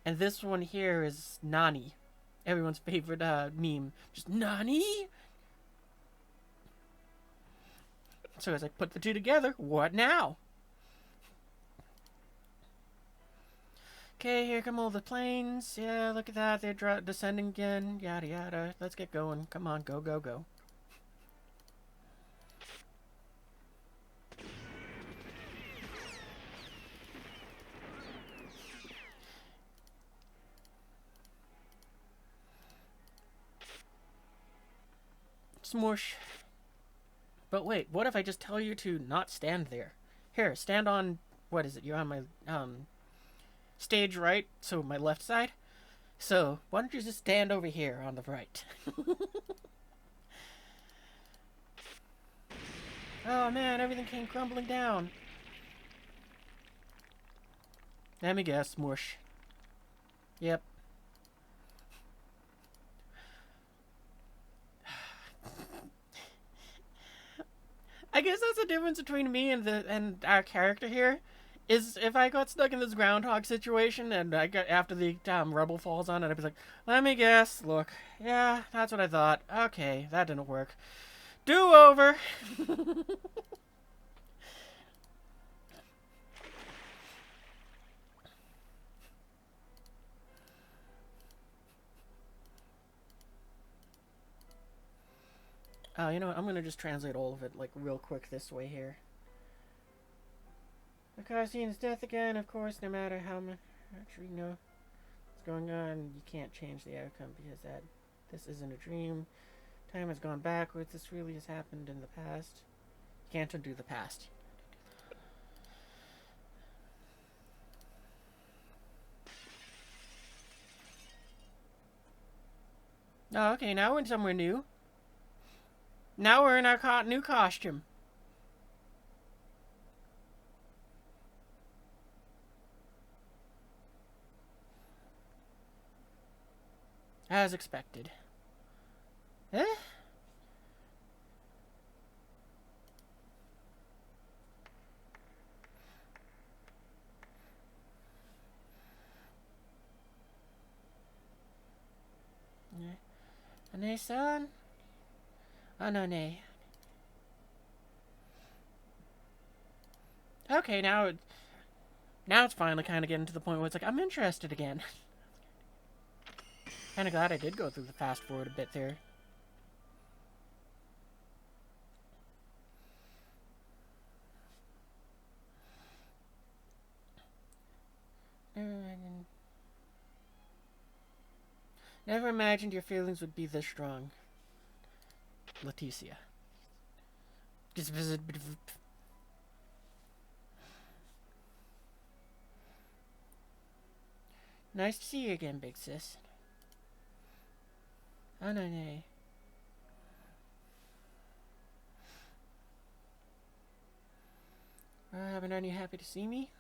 and this one here is Nani, everyone's favorite meme. Just Nani. So as I put the two together, what now? Okay, here come all the planes. Yeah, look at that. They're descending again. Yada, yada. Let's get going. Come on, go, go, go. Smoosh. But wait, what if I just tell you to not stand there? Here, stand on... What is it? You're on my, stage right, so my left side. So, why don't you just stand over here on the right? Oh man, everything came crumbling down. Let me guess, smush. Yep. I guess that's the difference between me and our character here. Is if I got stuck in this groundhog situation and I got after the rubble falls on it, I'd be like, let me guess. Look, yeah, that's what I thought. Okay, that didn't work. Do over. Oh, you know what? I'm gonna just translate all of it like real quick this way here. Because Ian's death again, of course, no matter how much you know what's going on, you can't change the outcome because this isn't a dream. Time has gone backwards. This really has happened in the past. You can't undo the past. Oh, okay, now we're in somewhere new. Now we're in our new costume. As expected. Eh? Ane-san? Oh, no, nay. Okay, now it's finally kind of getting to the point where it's like, I'm interested again. Kind of glad I did go through the fast forward a bit there. Never imagined your feelings would be this strong. Leticia. Nice to see you again, big sis. Oh, no, nay. Aren't you happy to see me?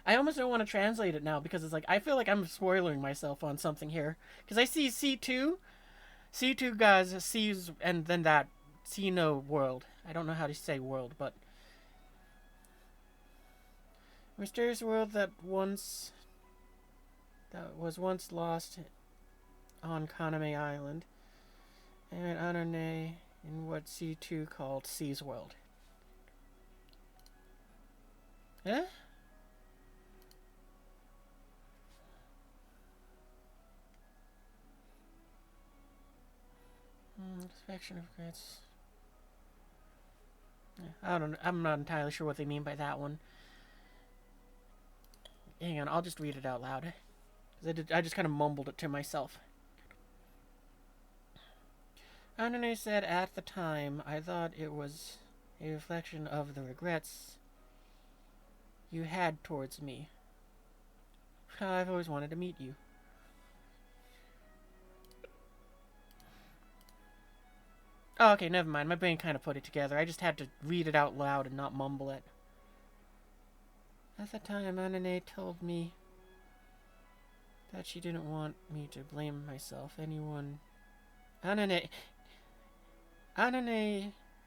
I almost don't want to translate it now because it's like, I feel like I'm spoiling myself on something here. Because I see C2. C2 guys sees, and then that see no world. I don't know how to say world, but mysterious world that was once lost on Kaname Island, and Anane in what C2 called C's World. Eh? Reflection of regrets. I'm not entirely sure what they mean by that one. Hang on, I'll just read it out loud. I just kind of mumbled it to myself. Anane said, at the time, I thought it was a reflection of the regrets you had towards me. I've always wanted to meet you. Oh, okay, never mind. My brain kind of put it together. I just had to read it out loud and not mumble it. At the time, Anane told me that she didn't want me to blame myself. Anane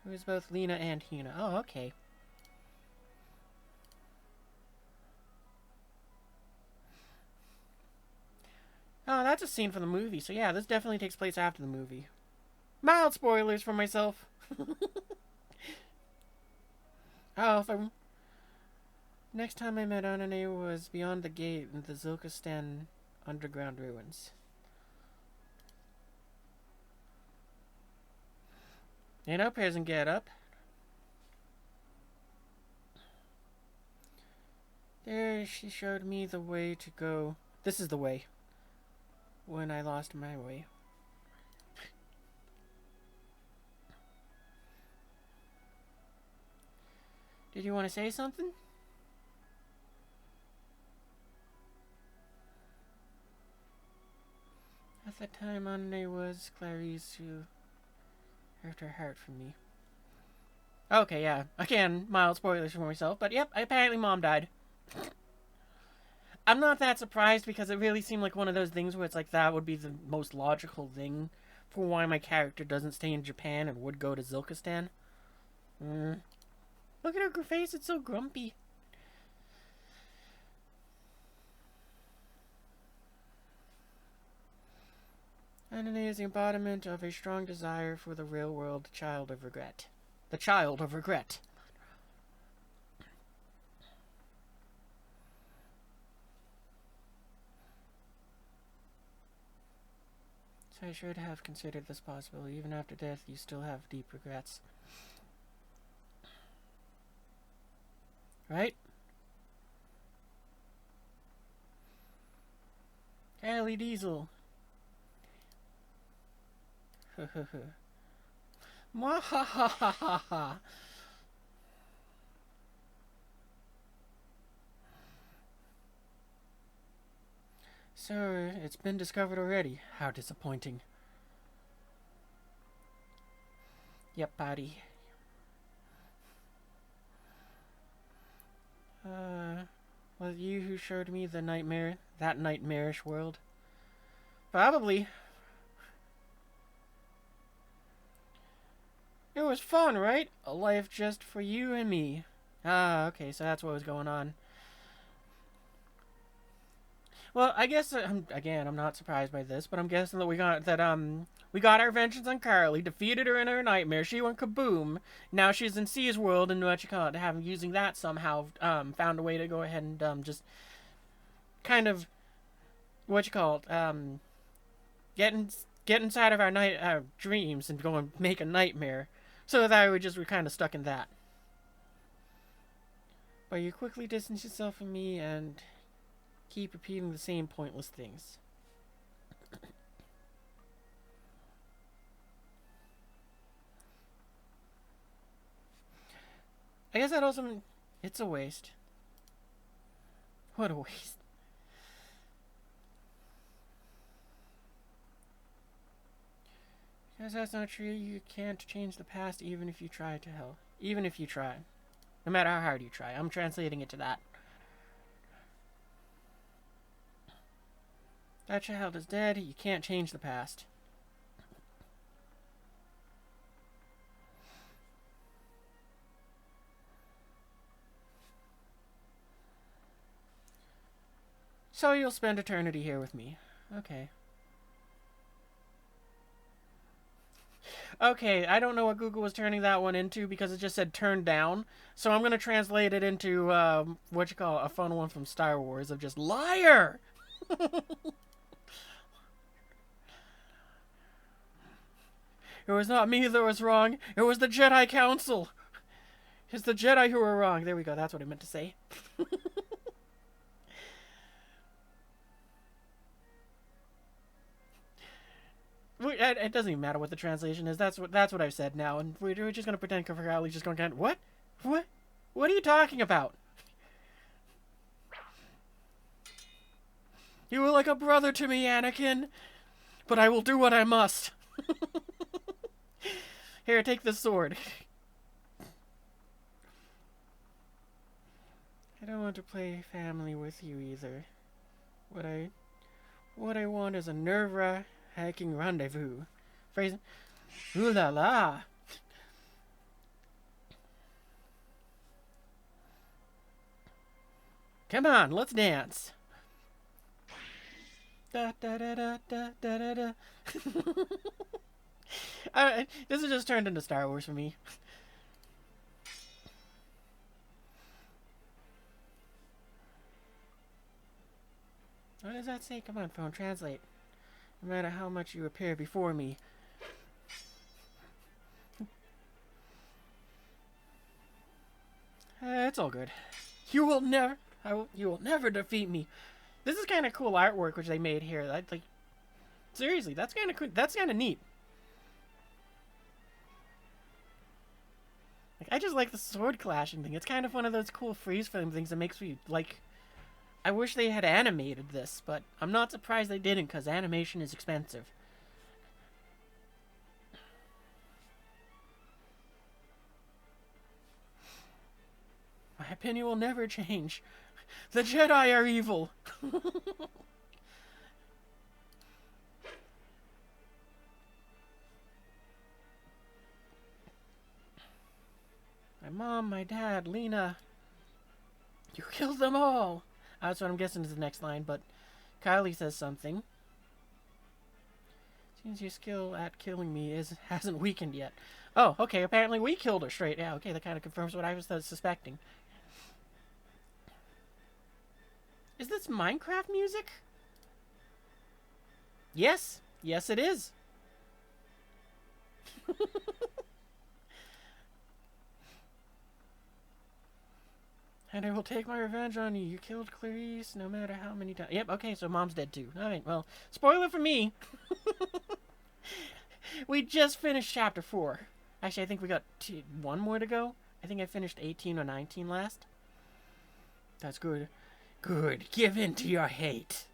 was both Lena and Hina. Oh, okay. Oh, that's a scene from the movie. So yeah, this definitely takes place after the movie. Mild spoilers for myself. Next time I met Anane was beyond the gate in the Zulkistan underground ruins. Get up, Pears, and get up. There, she showed me the way to go. This is the way. When I lost my way. Did you want to say something? At that time, Anane was Clarice who hurt her heart for me. Okay, yeah. Again, mild spoilers for myself, but yep, apparently Mom died. I'm not that surprised because it really seemed like one of those things where it's like that would be the most logical thing for why my character doesn't stay in Japan and would go to Zulkistan. Look at her face, it's so grumpy. Anane is the embodiment of a strong desire for the real world child of regret. The child of regret. So I should have considered this possible. Even after death, you still have deep regrets. Right? Harley Diesel. Mwahahaha. So, it's been discovered already. How disappointing. Yep, buddy. Was it you who showed me the nightmare, that nightmarish world? Probably. It was fun, right? A life just for you and me. Ah, okay, so that's what was going on. Well, I guess again, I'm not surprised by this, but I'm guessing that we got our vengeance on Carly, defeated her in her nightmare. She went kaboom. Now she's in C's world, and using that somehow found a way to go ahead and just kind of get inside of our dreams and go and make a nightmare. So that we're kind of stuck in that. But you quickly distance yourself from me and keep repeating the same pointless things. I guess that also means it's a waste. What a waste. Because that's not true. You can't change the past even if you try to hell. Even if you try. No matter how hard you try. I'm translating it to that. That child is dead. You can't change the past. So you'll spend eternity here with me. Okay. Okay, I don't know what Google was turning that one into because it just said turned down. So I'm going to translate it into, a fun one from Star Wars of just liar! It was not me that was wrong. It was the Jedi Council. It's the Jedi who were wrong. There we go. That's what I meant to say. It doesn't even matter what the translation is. That's what I've said now, and we're just gonna pretend Kali's just going, what? What are you talking about? You were like a brother to me, Anakin, but I will do what I must. Here, take this sword. I don't want to play family with you either. What I want is a nerve-wracking rendezvous. Phrase. Ooh la la. Come on, let's dance. Da da da da da da da da. This has just turned into Star Wars for me. What does that say? Come on, phone, translate. No matter how much you appear before me. It's all good. You will never defeat me. This is kind of cool artwork which they made here. Like, seriously, that's kind of cool. That's kind of neat. Like, I just like the sword clashing thing. It's kind of one of those cool freeze frame things that makes me like. I wish they had animated this, but I'm not surprised they didn't because animation is expensive. My opinion will never change. The Jedi are evil. My mom, my dad, Lena. You killed them all. That's what I'm guessing is the next line, but Kylie says something. Seems your skill at killing me hasn't weakened yet. Oh, okay, apparently we killed her straight. Yeah, okay, that kind of confirms what I was suspecting. Is this Minecraft music? Yes. Yes, it is. And I will take my revenge on you. You killed Clarice no matter how many times. Yep, okay, so mom's dead too. Alright, well, spoiler for me. We just finished chapter 4. Actually, I think we got one more to go. I think I finished 18 or 19 last. That's good. Good. Give in to your hate.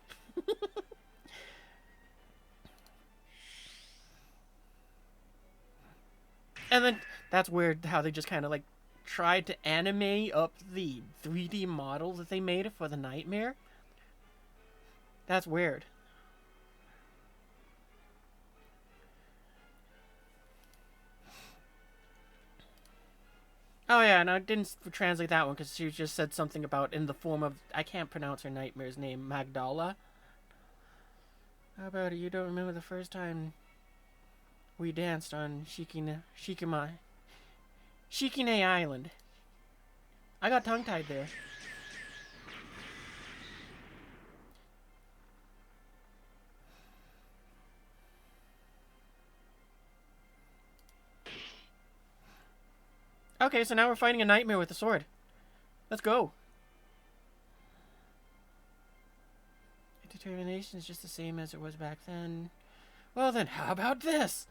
And then, that's weird how they just kind of like tried to animate up the 3D model that they made for the nightmare. That's weird. Oh yeah, and I didn't translate that one because she just said something about in the form of, I can't pronounce her nightmare's name, Magdala. How about it? You don't remember the first time we danced on Shikine Island? I got tongue-tied there. Okay, so now we're fighting a nightmare with a sword. Let's go. Determination is just the same as it was back then. Well then, how about this?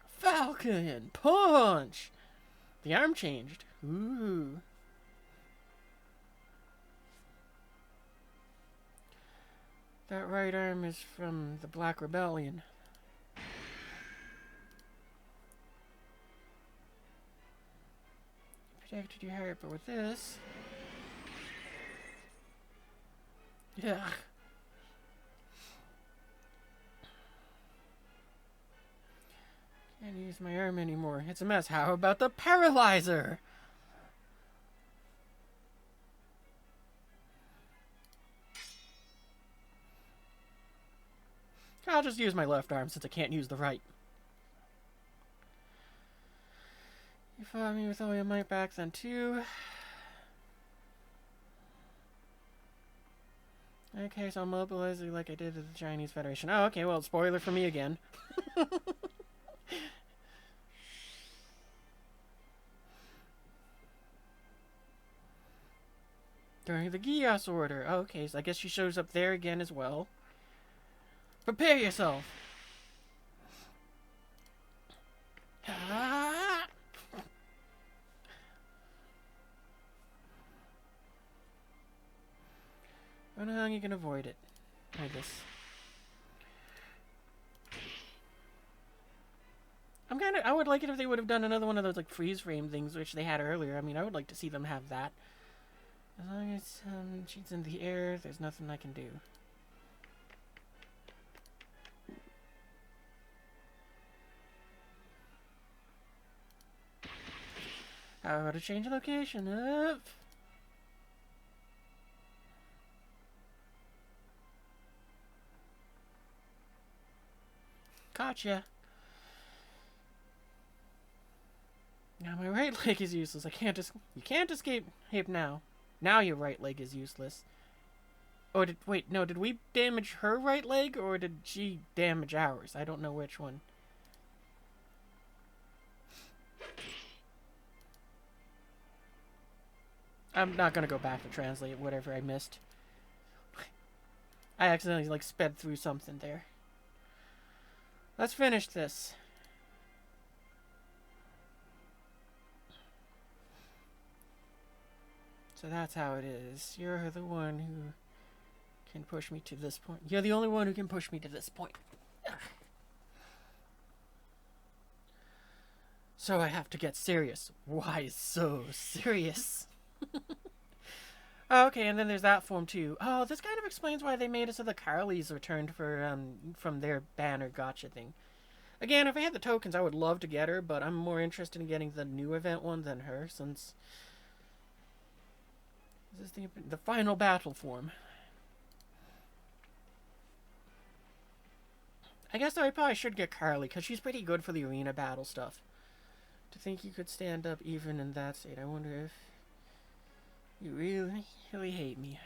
Falcon punch! The arm changed. Ooh. That right arm is from the Black Rebellion. Protected your heart, but with this... Yeah. Can't use my arm anymore. It's a mess. How about the paralyzer? I'll just use my left arm since I can't use the right. You fought me with all your might back then too. Okay, so I'll mobilize it like I did at the Chinese Federation. Oh, okay, well, spoiler for me again. During the Geass order. Oh, okay, so I guess she shows up there again as well. Prepare yourself. Ah! I don't know how you can avoid it. Like this. I would like it if they would have done another one of those like freeze frame things which they had earlier. I mean, I would like to see them have that. As long as she's in the air, there's nothing I can do. How to change location up. Gotcha. Now my right leg is useless. You can't escape him now. Now your right leg is useless. Oh, wait, no, did we damage her right leg or did she damage ours? I don't know which one. I'm not gonna go back to translate whatever I missed. I accidentally like sped through something there. Let's finish this. So that's how it is. You're the one who can push me to this point. You're the only one who can push me to this point. Ugh. So I have to get serious. Why so serious? Oh, okay, and then there's that form too. Oh, this kind of explains why they made it so the Carlys returned for from their banner gotcha thing. Again, if I had the tokens, I would love to get her, but I'm more interested in getting the new event one than her, since this is the final battle form. I guess though I probably should get Carly, because she's pretty good for the arena battle stuff. To think you could stand up even in that state, I wonder if you really, really hate me.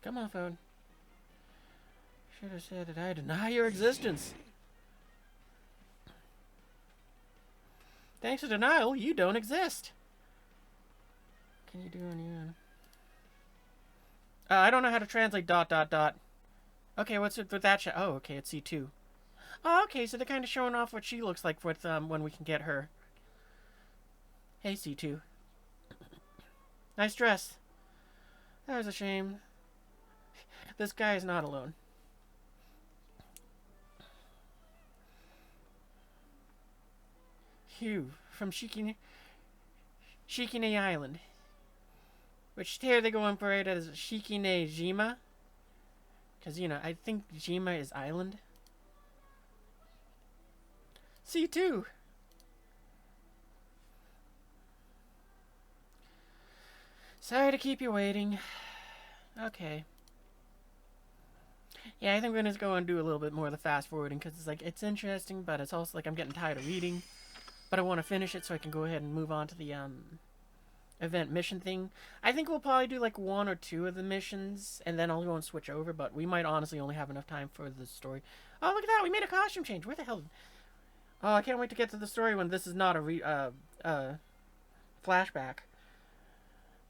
Come on, phone. Should have said that I deny your existence. Thanks to denial, you don't exist. Can you do any... I don't know how to translate ... Okay, what's it with that shot? Oh, okay, it's C2. Oh, okay, so they're kind of showing off what she looks like with when we can get her. Hey, C2. Nice dress. That was a shame. This guy is not alone. Hugh, from Shikine Island. Which here they go and parade as Shikine Jima. Because, you know, I think Jima is island. C2. Sorry to keep you waiting. Okay. Yeah, I think we're going to go and do a little bit more of the fast forwarding because it's like, it's interesting, but it's also like I'm getting tired of reading. But I want to finish it so I can go ahead and move on to the event mission thing. I think we'll probably do like 1 or 2 of the missions and then I'll go and switch over, but we might honestly only have enough time for the story. Oh, look at that! We made a costume change! Where the hell? Oh, I can't wait to get to the story when this is not a flashback.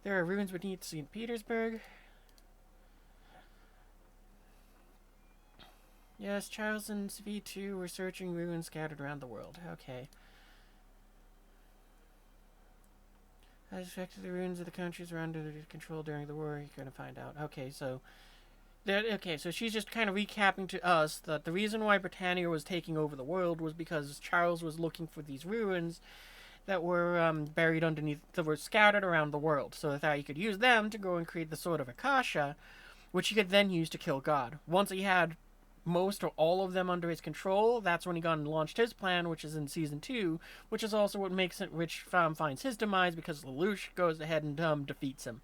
There are ruins beneath St. Petersburg. Yes, Charles and V2 were searching ruins scattered around the world. Okay. I suspected the ruins of the countries were under control during the war. You're going to find out. Okay, so... Okay, so she's just kind of recapping to us that the reason why Britannia was taking over the world was because Charles was looking for these ruins that were buried underneath, that were scattered around the world, so that he could use them to go and create the Sword of Akasha, which he could then use to kill God. Once he had most or all of them under his control, that's when he got and launched his plan, which is in Season 2, which is also what makes it which finds his demise, because Lelouch goes ahead and defeats him.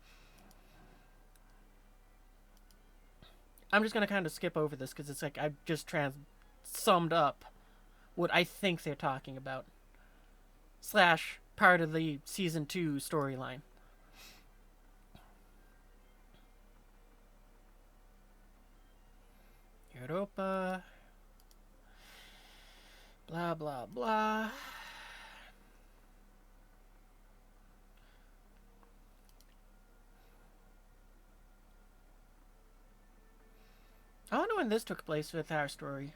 I'm just going to kind of skip over this, because it's like I've just summed up what I think they're talking about. / part of the Season 2 storyline. Europa. Blah, blah, blah. I wonder when this took place with our story.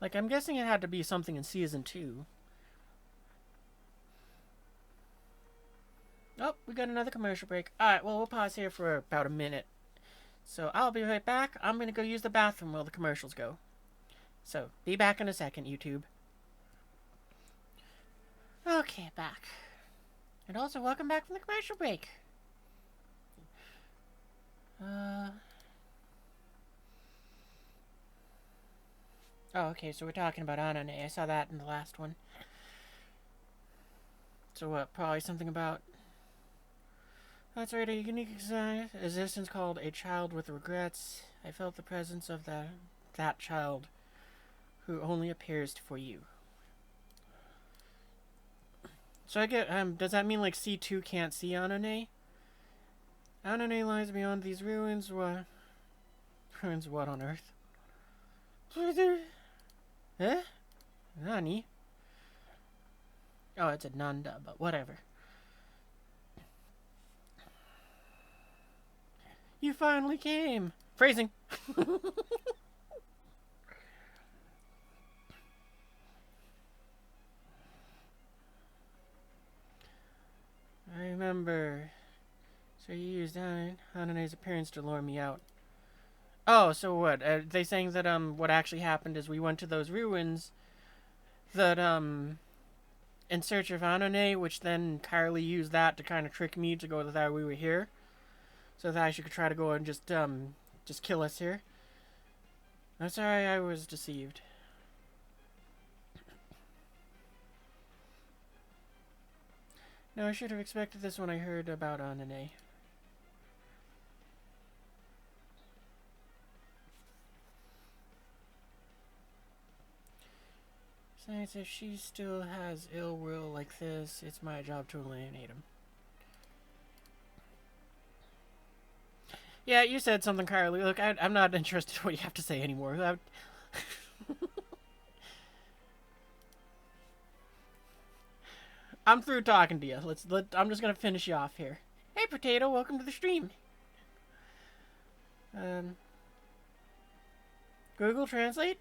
Like, I'm guessing it had to be something in season 2. Oh, we got another commercial break. Alright, well, we'll pause here for about a minute. So, I'll be right back. I'm gonna go use the bathroom while the commercials go. So, be back in a second, YouTube. Okay, back. And also, welcome back from the commercial break. Oh, okay, so we're talking about Anane. I saw that in the last one. So what, probably something about... That's right, a unique existence called A Child with Regrets. I felt the presence of that child who only appears for you. So I get, does that mean like C2 can't see Anane? Anane lies beyond these ruins. What? Ruins what on earth? Eh? Nani? Oh, it's a Nanda, but whatever. You finally came! Phrasing! I remember. So you used Anane's appearance to lure me out. Oh, so what? Are they saying that, what actually happened is we went to those ruins that, in search of Anane, which then Carly used that to kind of trick me to go that we were here. So that she could try to go and just kill us here. I'm sorry I was deceived. No, I should have expected this when I heard about Anane. Besides, if she still has ill will like this, it's my job to eliminate him. Yeah, you said something, Carly. Look, I'm not interested in what you have to say anymore. I'm through talking to you. I'm just gonna finish you off here. Hey, Potato, welcome to the stream. Google Translate?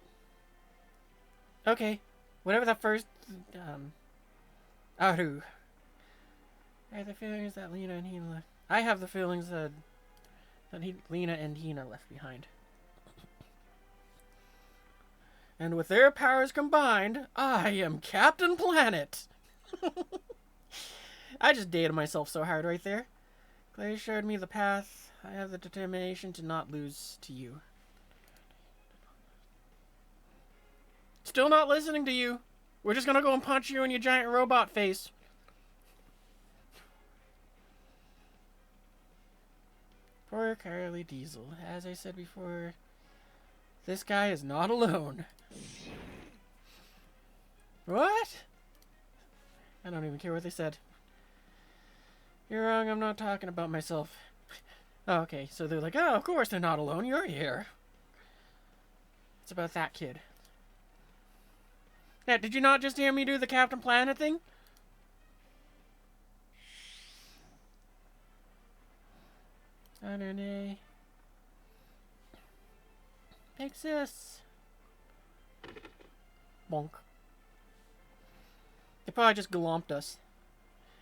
Okay. Whatever the first, Aru. I have the feelings that Lena and Hina left. I have the feelings that Lena and Hina left behind. And with their powers combined, I am Captain Planet. I just dated myself so hard right there. Clay showed me the path. I have the determination to not lose to you. Still not listening to you. We're just gonna go and punch you in your giant robot face. Poor Carly Diesel. As I said before, this guy is not alone. What? I don't even care what they said. You're wrong, I'm not talking about myself. Oh, okay, so they're like, oh, of course they're not alone, you're here. It's about that kid. Yeah, did you not just hear me do the Captain Planet thing? I don't know. Exists. Bonk. They probably just glomped us.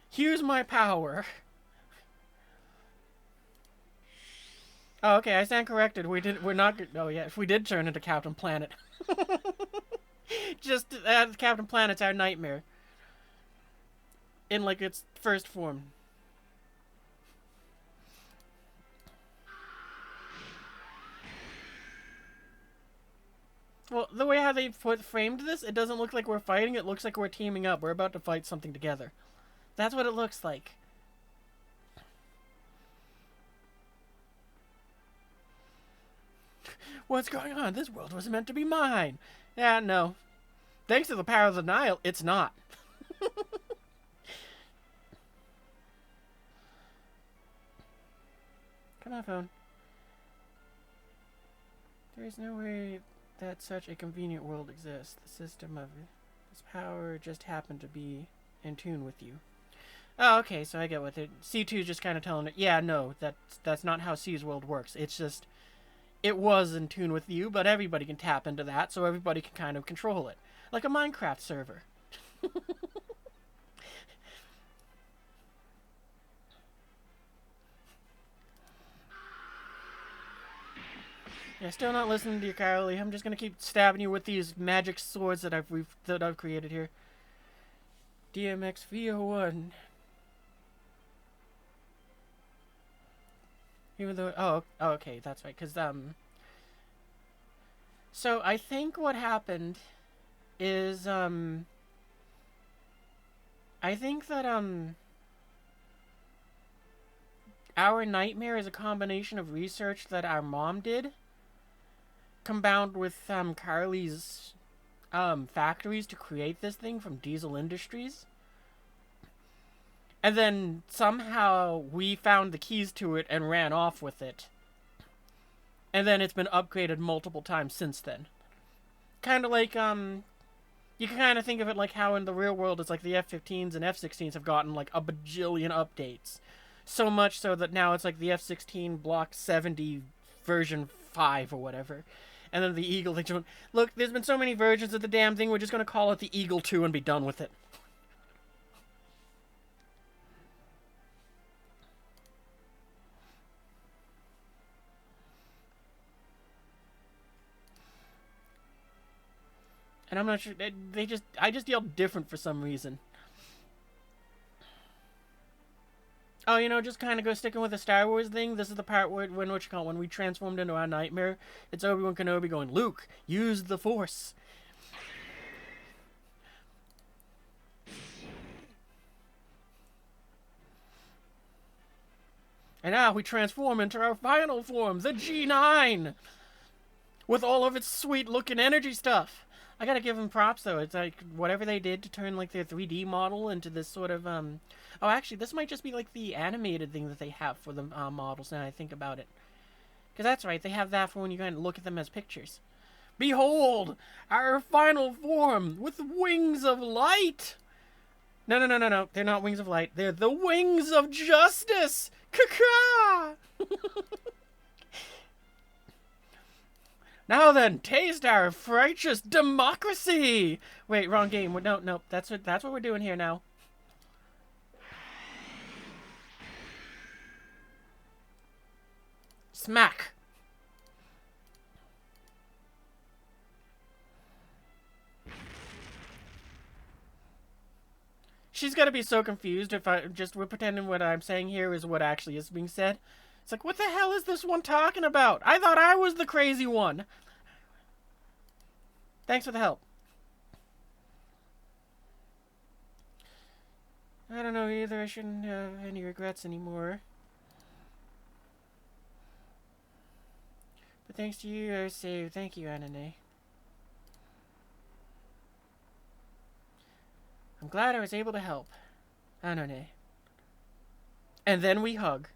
Here's my power. Oh, okay, I stand corrected. We're not, oh yeah, if we did turn into Captain Planet. Just, Captain Planet's our nightmare. In, like, its first form. Well, the way how they framed this, it doesn't look like we're fighting, it looks like we're teaming up. We're about to fight something together. That's what it looks like. What's going on? This world was meant to be mine. Yeah, no. Thanks to the power of the Nile, it's not. Come on, phone. There is no way that such a convenient world exists. The system of this power just happened to be in tune with you. Oh, okay, so I get with it. C2 is just kind of telling it, yeah, no, that's not how C's world works. It's just, it was in tune with you, but everybody can tap into that, so everybody can kind of control it. Like a Minecraft server. Yeah, still not listening to you, Kylie. I'm just gonna keep stabbing you with these magic swords that I've created here. DMX VO1. Even though, oh, okay, that's right. Cause so I think what happened is I think that our nightmare is a combination of research that our mom did, combined with Carly's factories to create this thing from Diesel Industries. And then somehow we found the keys to it and ran off with it. And then it's been upgraded multiple times since then. Kind of like, you can kind of think of it like how in the real world it's like the F-15s and F-16s have gotten like a bajillion updates. So much so that now it's like the F-16 Block 70 version 5 or whatever. And then the Eagle, they just, look, there's been so many versions of the damn thing, we're just going to call it the Eagle 2 and be done with it. And I'm not sure, I just yelled different for some reason. Oh, you know, just kind of go sticking with the Star Wars thing. This is the part where, when we transformed into our nightmare, it's Obi-Wan Kenobi going, Luke, use the Force. And now we transform into our final form, the G9! With all of its sweet-looking energy stuff. I gotta give them props, though. It's like, whatever they did to turn, like, their 3D model into this sort of, Oh, actually, this might just be, like, the animated thing that they have for the models, now I think about it. Because that's right, they have that for when you kind of look at them as pictures. Behold, our final form, with wings of light! No. They're not wings of light. They're the wings of justice! Caca! Now then, taste our righteous democracy! Wait, wrong game. No, that's what we're doing here now. Smack! She's gonna be so confused if we're pretending what I'm saying here is what actually is being said. It's like, what the hell is this one talking about? I thought I was the crazy one. Thanks for the help. I don't know either. I shouldn't have any regrets anymore. But thanks to you, I say thank you, Anane. I'm glad I was able to help. Anane. And then we hug.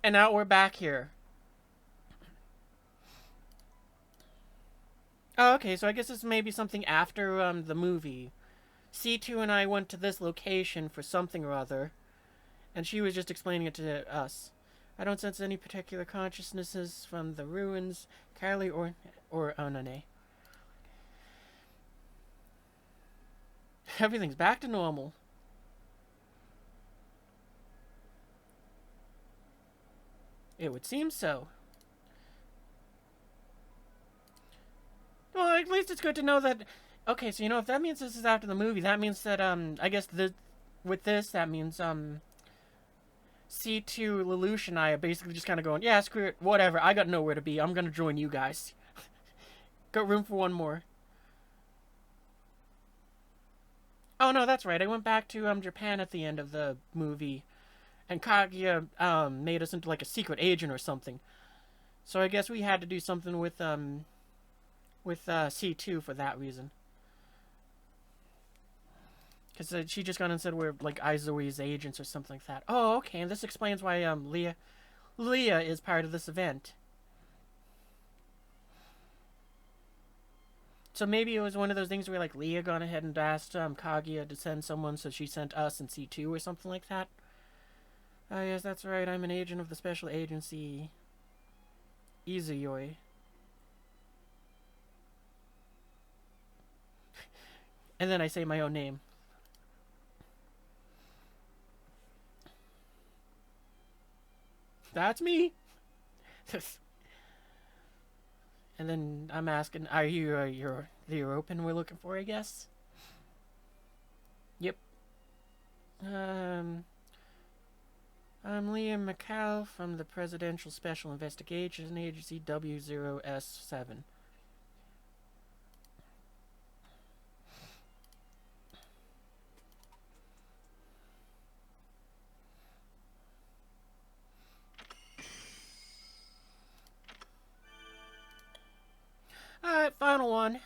And now we're back here. Oh, okay, so I guess this may be something after the movie. C2 and I went to this location for something or other, and she was just explaining it to us. I don't sense any particular consciousnesses from the ruins, Kylie or Anane. Everything's back to normal. It would seem so. Well, at least it's good to know that... Okay, so, you know, if that means this is after the movie, that means that, I guess with this, that means, C2, Lelouch, and I are basically just kind of going, yeah, screw it, whatever, I got nowhere to be, I'm gonna join you guys. Got room for one more. Oh, no, that's right, I went back to, Japan at the end of the movie, and Kaguya, made us into, like, a secret agent or something. So I guess we had to do something with C2 for that reason. Because she just got and said we're, like, Aizoe's agents or something like that. Oh, okay, and this explains why, Leah is part of this event. So maybe it was one of those things where like Leah gone ahead and asked Kaguya to send someone, so she sent us and C2 or something like that. Oh yes, that's right. I'm an agent of the special agency Izuyoi. And then I say my own name. That's me. And then I'm asking, are you the European we're looking for, I guess? Yep. I'm Liam McCall from the Presidential Special Investigation Agency W0S7. Alright, final one.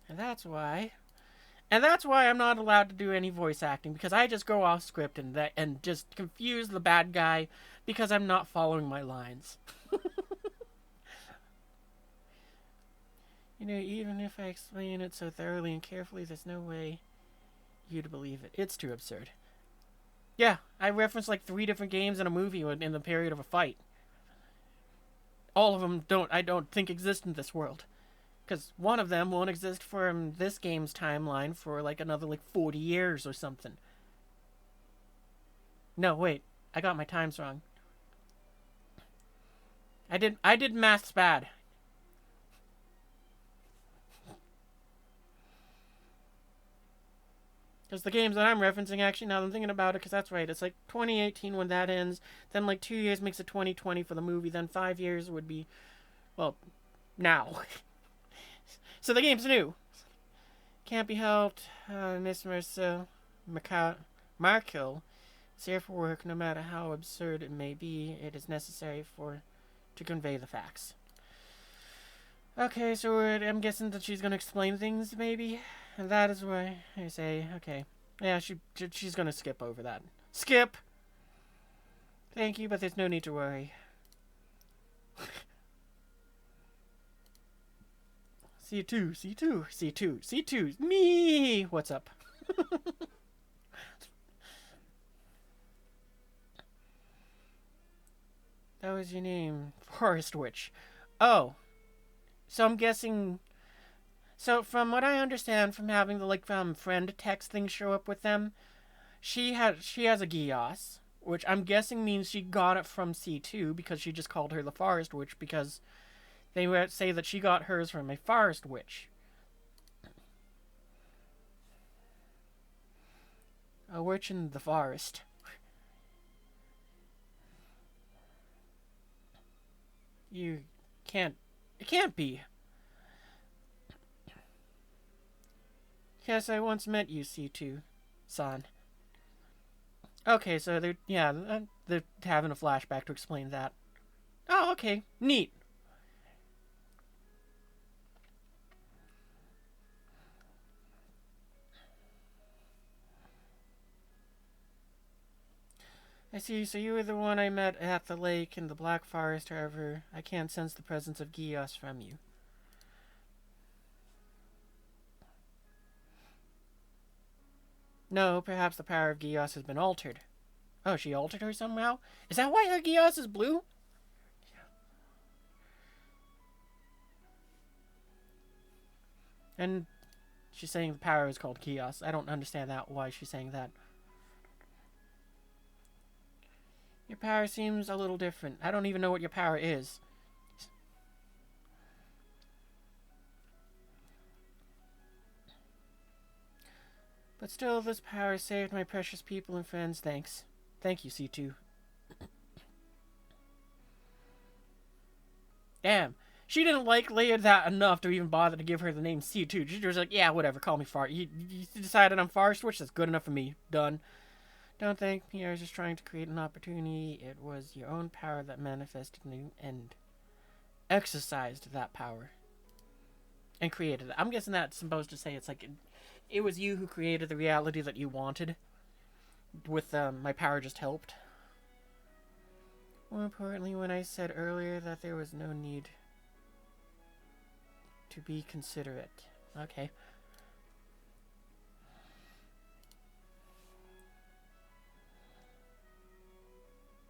And that's why I'm not allowed to do any voice acting, because I just go off script and just confuse the bad guy because I'm not following my lines. You know, even if I explain it so thoroughly and carefully, there's no way you'd believe it. It's too absurd. Yeah, I referenced like 3 different games and a movie in the period of a fight. All of them I don't think exist in this world. Because one of them won't exist for this game's timeline for like another like 40 years or something. No, wait. I got my times wrong. I did maths bad. Because the games that I'm referencing, actually, now that I'm thinking about it, because that's right, it's like 2018 when that ends, then like 2 years makes it 2020 for the movie, then 5 years would be, well, now. So the game's new. Can't be helped. Miss Marcel Markel is here for work, no matter how absurd it may be. It is necessary to convey the facts. Okay, so I'm guessing that she's gonna explain things, maybe? And that is why I say, okay. Yeah, she's gonna skip over that. Skip! Thank you, but there's no need to worry. C2, me! What's up? That was your name. Forest Witch. Oh. So I'm guessing... So from what I understand from having the like friend text thing show up with them, she has a Geass, which I'm guessing means she got it from C2 because she just called her the Forest Witch because they would say that she got hers from a Forest Witch. A witch in the forest. You can't... It can't be. Yes, I once met you, C2-san. Okay, so they're having a flashback to explain that. Oh, okay. Neat. I see, so you were the one I met at the lake in the Black Forest, however, I can't sense the presence of Geass from you. No, perhaps the power of Geass has been altered. Oh, she altered her somehow? Is that why her Geass is blue? And she's saying the power is called Geass. I don't understand that, why she's saying that. Your power seems a little different. I don't even know what your power is. But still, this power saved my precious people and friends. Thanks. Thank you, C2. Damn. She didn't like Leia that enough to even bother to give her the name C2. She was like, yeah, whatever, call me Far. You decided I'm Forest Witch? That's good enough for me. Done. Don't thank me, I was just trying to create an opportunity. It was your own power that manifested me and exercised that power. And created it. I'm guessing that's supposed to say it's like... It was you who created the reality that you wanted. with my power just helped. More importantly, when I said earlier that there was no need to be considerate. Okay.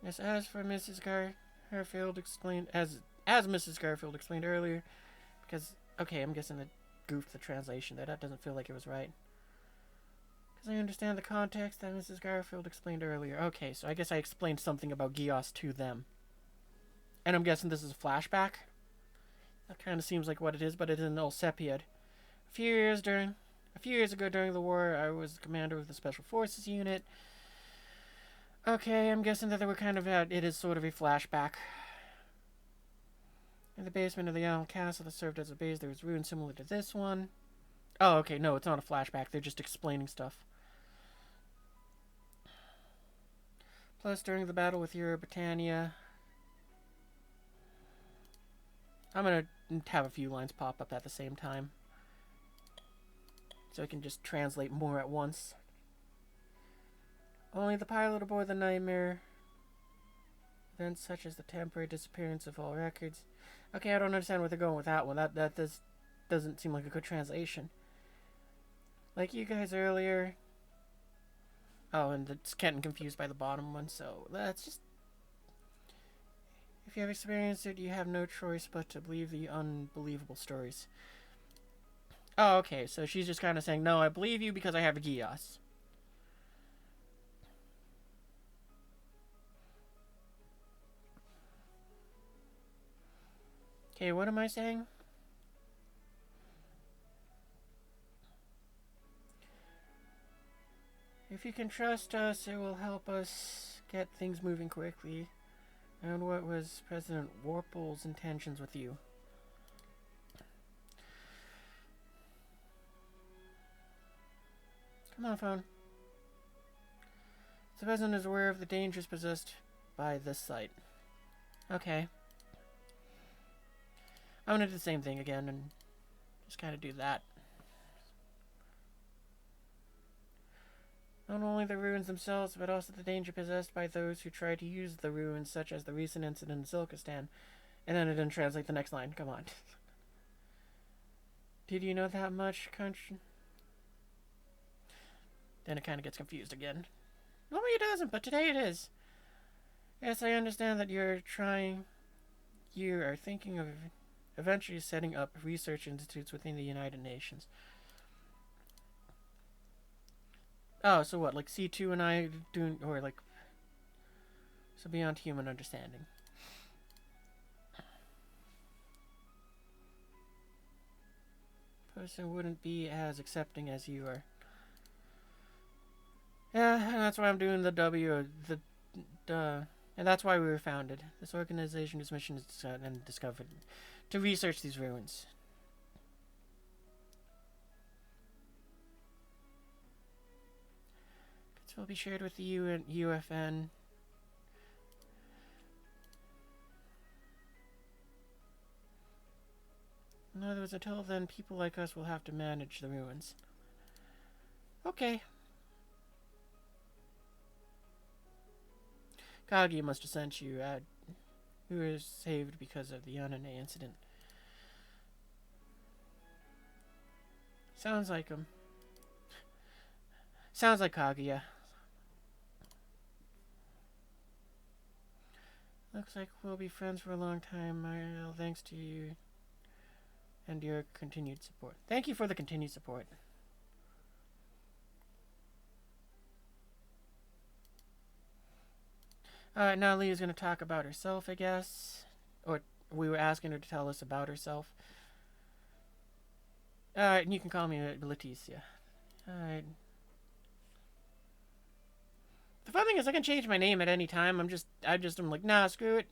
Yes, as for Mrs. Garfield explained, as Mrs. Garfield explained earlier, because, okay, I'm guessing I goofed the translation there. That doesn't feel like it was right. Because I understand the context that Mrs. Garfield explained earlier. Okay, so I guess I explained something about Geass to them. And I'm guessing this is a flashback? That kind of seems like what it is, but it is an old sepia. A few years ago during the war, I was the commander of the Special Forces unit. Okay, I'm guessing that they were kind of it is sort of a flashback. In the basement of the old castle that served as a base, there was ruins similar to this one. Oh, okay, no, it's not a flashback. They're just explaining stuff. Plus, during the battle with Euro Britannia, I'm going to have a few lines pop up at the same time, so I can just translate more at once. Only the pilot aboard the Nightmare. Events such as the temporary disappearance of all records. Okay, I don't understand where they're going with that one. That doesn't seem like a good translation. Like you guys earlier. Oh, and it's getting confused by the bottom one, so that's just... If you have experienced it, you have no choice but to believe the unbelievable stories. Oh, okay, so she's just kind of saying, no, I believe you because I have a Geass. Okay, what am I saying? If you can trust us, it will help us get things moving quickly. And what was President Warple's intentions with you? Come on, phone. The president is aware of the dangers possessed by this site. Okay. I'm gonna do the same thing again and just kind of do that. Not only the ruins themselves, but also the danger possessed by those who try to use the ruins, such as the recent incident in Silkistan. And then it didn't translate the next line. Come on. Did you know that much, country? Then it kind of gets confused again. Normally it doesn't, but today it is. Yes, I understand that you are thinking of eventually setting up research institutes within the United Nations. Oh, so what, like C2 and I doing, or like, so beyond human understanding. Person wouldn't be as accepting as you are. Yeah, and that's why I'm doing the and that's why we were founded. This organization whose mission is discovered to research these ruins. It will be shared with the UFN. In other words, until then, people like us will have to manage the ruins. Okay. Kaguya must have sent you. We were saved because of the Yanane incident. Sounds like him. Sounds like Kaguya. Looks like we'll be friends for a long time, Mario. Thanks to you and your continued support. Thank you for the continued support. Alright, now Leah's going to talk about herself, I guess. Or we were asking her to tell us about herself. Alright, and you can call me Leticia. Alright. The fun thing is I can change my name at any time. I'm like, nah, screw it.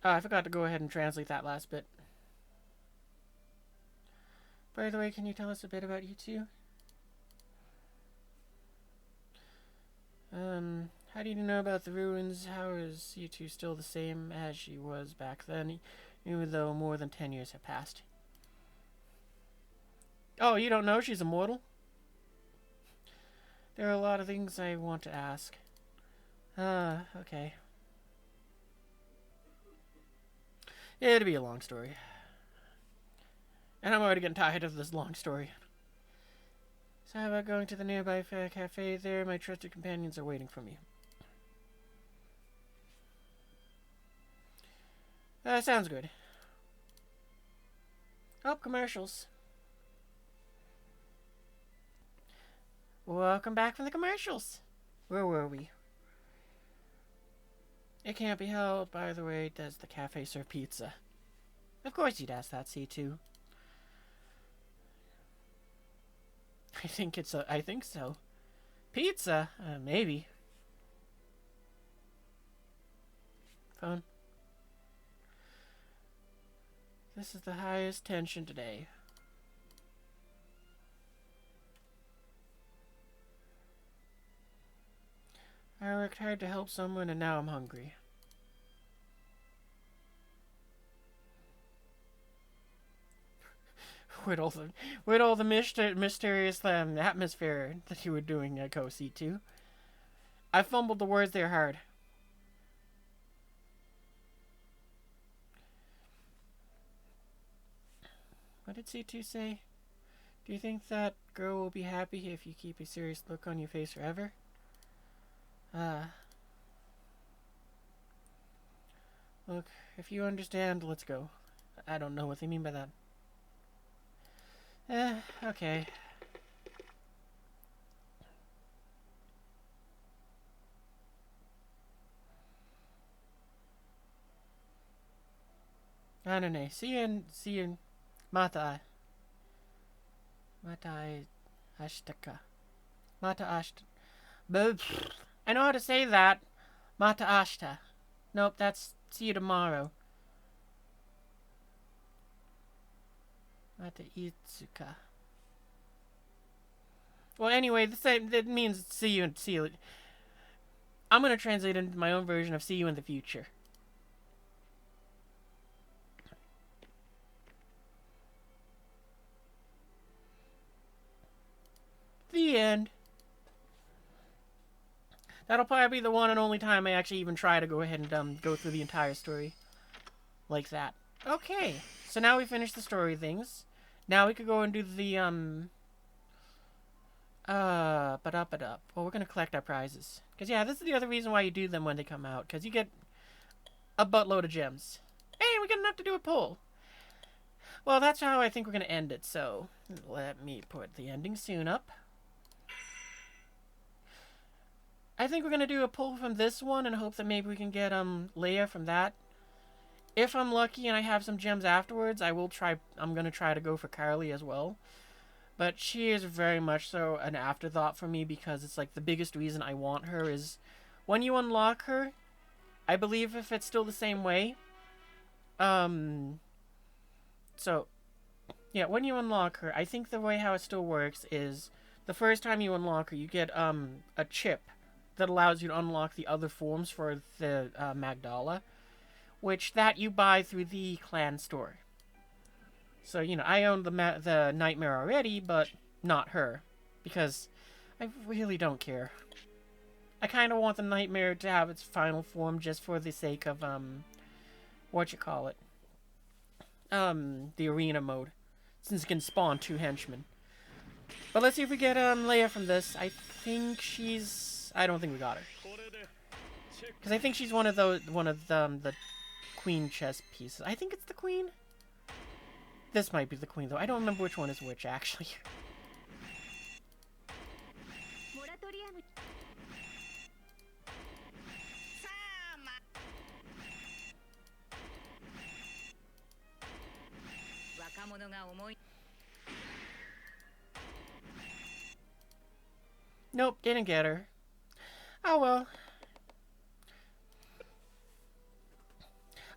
I forgot to go ahead and translate that last bit. By the way, can you tell us a bit about you two? How do you know about the ruins? How is you two still the same as she was back then, even though more than 10 years have passed? Oh, you don't know she's immortal? There are a lot of things I want to ask. Okay. It'll be a long story. And I'm already getting tired of this long story. So how about going to the nearby cafe there? My trusted companions are waiting for me. Sounds good. Oh, commercials. Welcome back from the commercials. Where were we? It can't be held. By the way, does the cafe serve pizza? Of course you'd ask that, C2. I think so. Pizza? Maybe. Phone. This is the highest tension today. I worked hard to help someone and now I'm hungry. with all the mysterious atmosphere that you were doing, Go C2. I fumbled the words there hard. What did C2 say? Do you think that girl will be happy if you keep a serious look on your face forever? Look, if you understand, let's go. I don't know what they mean by that. Okay. I don't know. See you Mata Ashtaka. Mata Ashta. I know how to say that. Mata Ashta. Nope, that's see you tomorrow. Mata Itsuka. Well, anyway, that means see you. I'm gonna translate it into my own version of see you in the future. The end. That'll probably be the one and only time I actually even try to go ahead and go through the entire story like that. Okay, so now we finished the story things. Now we could go and do the well, we're gonna collect our prizes. Cause yeah, this is the other reason why you do them when they come out. Cause you get a buttload of gems. Hey, we got enough to do a poll. Well, that's how I think we're gonna end it. So let me put the ending soon up. I think we're gonna do a pull from this one and hope that maybe we can get Leia from that. If I'm lucky and I have some gems afterwards, I'm gonna try to go for Carly as well. But she is very much so an afterthought for me because it's like the biggest reason I want her is when you unlock her, I believe if it's still the same way. So yeah, when you unlock her, I think the way how it still works is the first time you unlock her, you get a chip that allows you to unlock the other forms for the Magdala, which that you buy through the clan store. So, you know, I own the Nightmare already, but not her, because I really don't care. I kind of want the Nightmare to have its final form just for the sake of, the arena mode, since it can spawn 2 henchmen. But let's see if we get Leia from this. I think she's... I don't think we got her. Because I think she's one of the queen chess pieces. I think it's the queen. This might be the queen, though. I don't remember which one is which, actually. Nope, didn't get her. Oh well.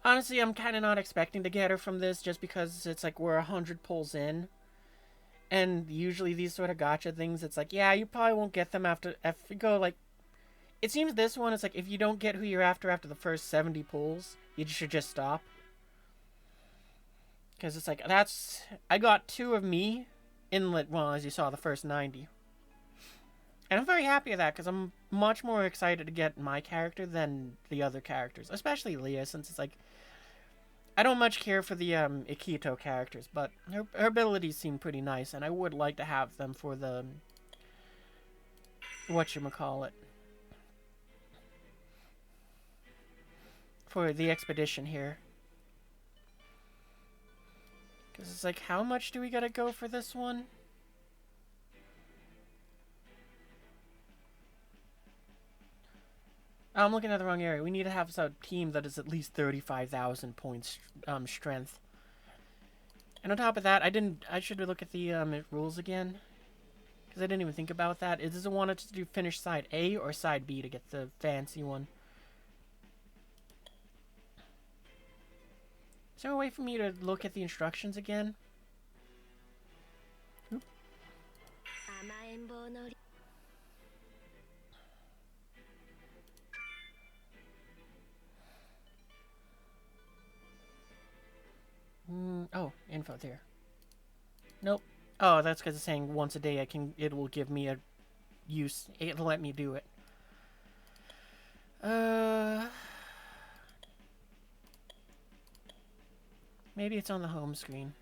Honestly, I'm kind of not expecting to get her from this just because it's like we're 100 pulls in. And usually these sort of gacha things, it's like, yeah, you probably won't get them after... If you go, like... It seems this one, it's like, if you don't get who you're after the first 70 pulls, you should just stop. Because it's like, that's... I got 2 of me, inlet, well, as you saw, the first 90. And I'm very happy with that, because I'm much more excited to get my character than the other characters. Especially Leah, since it's like... I don't much care for the Ikito characters, but her abilities seem pretty nice, and I would like to have them for the... whatchamacallit. For the expedition here. Because it's like, how much do we gotta go for this one? I'm looking at the wrong area. We need to have a team that is at least 35,000 points strength. And on top of that, I should look at the rules again. Because I didn't even think about that. Does it want us to do finish side A or side B to get the fancy one? Is there a way for me to look at the instructions again? Oop. Oh, info there. Nope. Oh, that's because it's saying once a day it will give me a use. It'll let me do it. Maybe it's on the home screen.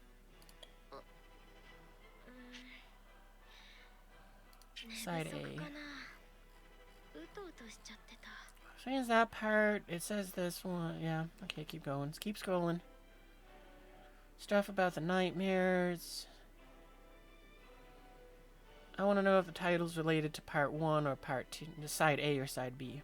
Side A. So is that part. It says this one. Yeah. Okay, keep going. Keep scrolling. Stuff about the nightmares. I want to know if the title's related to part 1 or part 2. Side A or side B.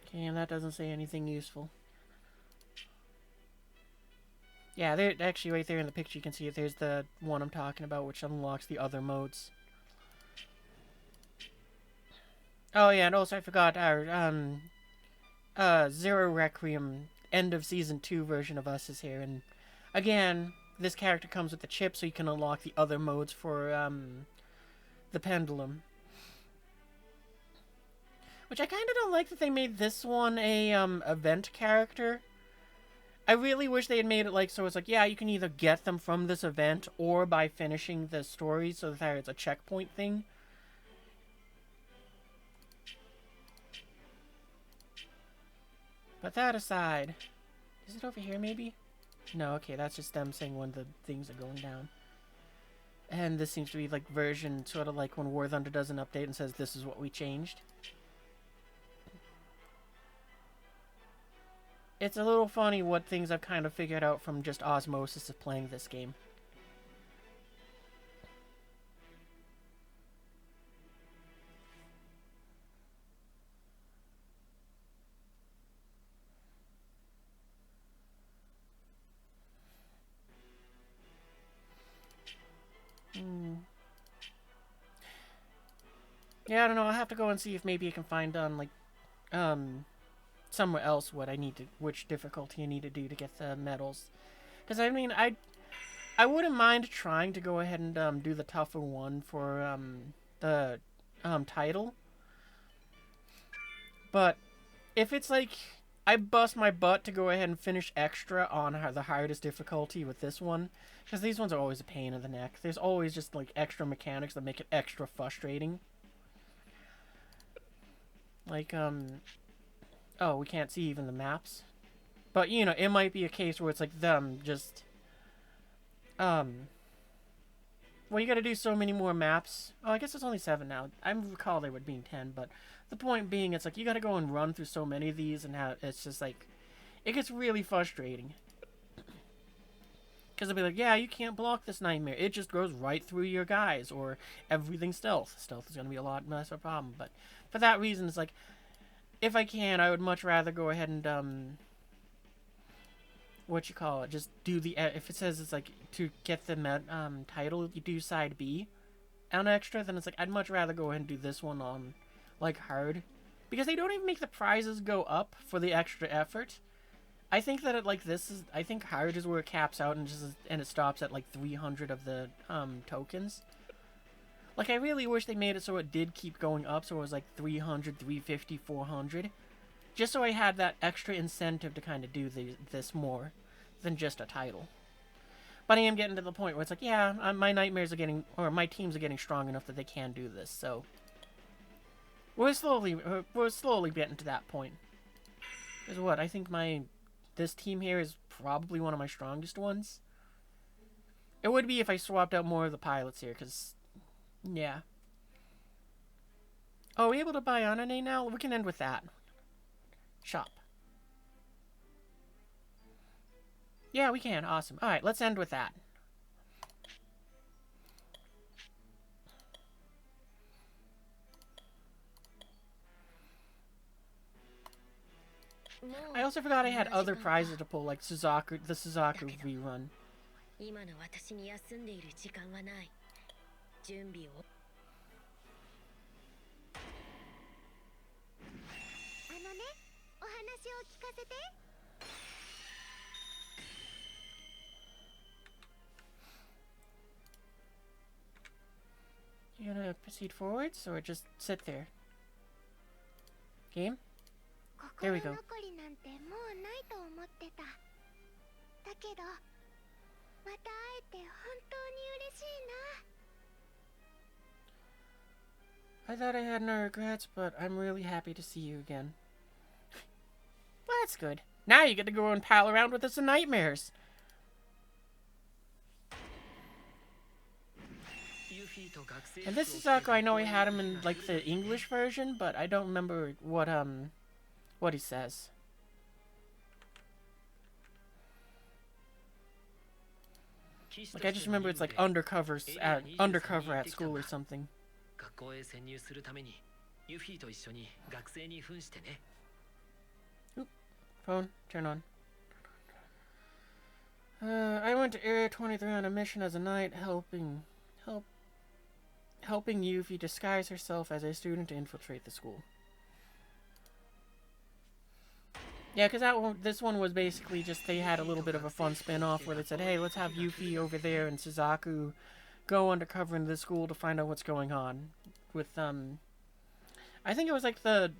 Okay, and that doesn't say anything useful. Yeah, there, actually right there in the picture you can see it. There's the one I'm talking about, which unlocks the other modes. Oh yeah, and also I forgot our Zero Requiem end of season 2 version of us is here, and again, this character comes with the chip, so you can unlock the other modes for the pendulum. Which I kind of don't like that they made this one a event character. I really wish they had made it like, so it's like, yeah, you can either get them from this event or by finishing the story, so that it's a checkpoint thing. But that aside, is it over here maybe? No, okay, that's just them saying when the things are going down. And this seems to be like version, sort of like when War Thunder does an update and says this is what we changed. It's a little funny what things I've kind of figured out from just osmosis of playing this game. Yeah, I don't know. I'll have to go and see if maybe I can find on like somewhere else what I need to, which difficulty I need to do to get the medals. Because I mean, I wouldn't mind trying to go ahead and do the tougher one for the title. But if it's like I bust my butt to go ahead and finish extra on the hardest difficulty with this one, because these ones are always a pain in the neck. There's always just like extra mechanics that make it extra frustrating. Like oh, we can't see even the maps. But, you know, it might be a case where it's like them just... well, you gotta do so many more maps. Oh, I guess it's only 7 now. I recall they were being 10, but the point being, it's like you gotta go and run through so many of these, and it's just like... It gets really frustrating. Because they'll be like, yeah, you can't block this nightmare. It just goes right through your guys, or everything's stealth. Stealth is gonna be a lot less of a problem, but for that reason, it's like... If I can, I would much rather go ahead and, just do the, if it says it's like, to get the title, you do side B on extra, then it's like, I'd much rather go ahead and do this one on, like, hard. Because they don't even make the prizes go up for the extra effort. I think that I think hard is where it caps out and it stops at like 300 of the tokens. Like, I really wish they made it so it did keep going up, so it was like 300, 350, 400. Just so I had that extra incentive to kind of do this more than just a title. But I am getting to the point where it's like, yeah, my nightmares are getting, or my teams are getting strong enough that they can do this, so. We're slowly getting to that point. Because what, I think this team here is probably one of my strongest ones. It would be if I swapped out more of the pilots here, because, yeah. Oh, are we able to buy Anane now? We can end with that. Shop. Yeah, we can. Awesome. Alright, let's end with that. I also forgot I had other prizes to pull, like the Suzaku rerun. You gonna proceed forwards or just sit there? Game? There we go. I thought I had no regrets, but I'm really happy to see you again. Well, that's good. Now you get to go and pal around with us in nightmares. And this is Zuko, I know I had him in like the English version, but I don't remember what he says. Like I just remember it's like undercover at school or something. Oop, phone, turn on. I went to Area 23 on a mission as a knight, helping Yuffie disguise herself as a student to infiltrate the school. Yeah, because this one was basically just they had a little bit of a fun spin-off where they said, hey, let's have Yuffie over there and Suzaku go undercover into the school to find out what's going on with, I think it was like the,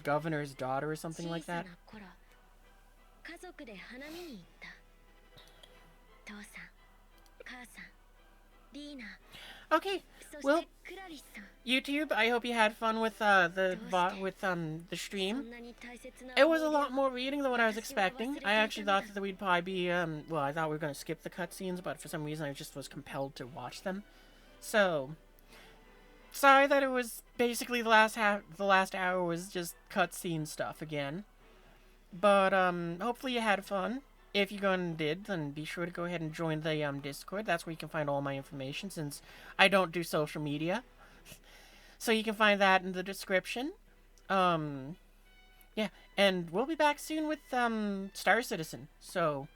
governor's daughter or something like that. Okay, well, YouTube, I hope you had fun with the stream. It was a lot more reading than what I was expecting. I actually thought that we'd probably be well, I thought we were going to skip the cutscenes, but for some reason I just was compelled to watch them. So, sorry that it was basically the last hour was just cutscene stuff again. But hopefully you had fun. If you did, then be sure to go ahead and join the Discord. That's where you can find all my information, since I don't do social media. So you can find that in the description. Yeah, and we'll be back soon with Star Citizen. So,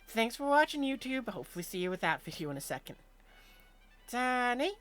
thanks for watching, YouTube. Hopefully see you with that video in a second. Tani?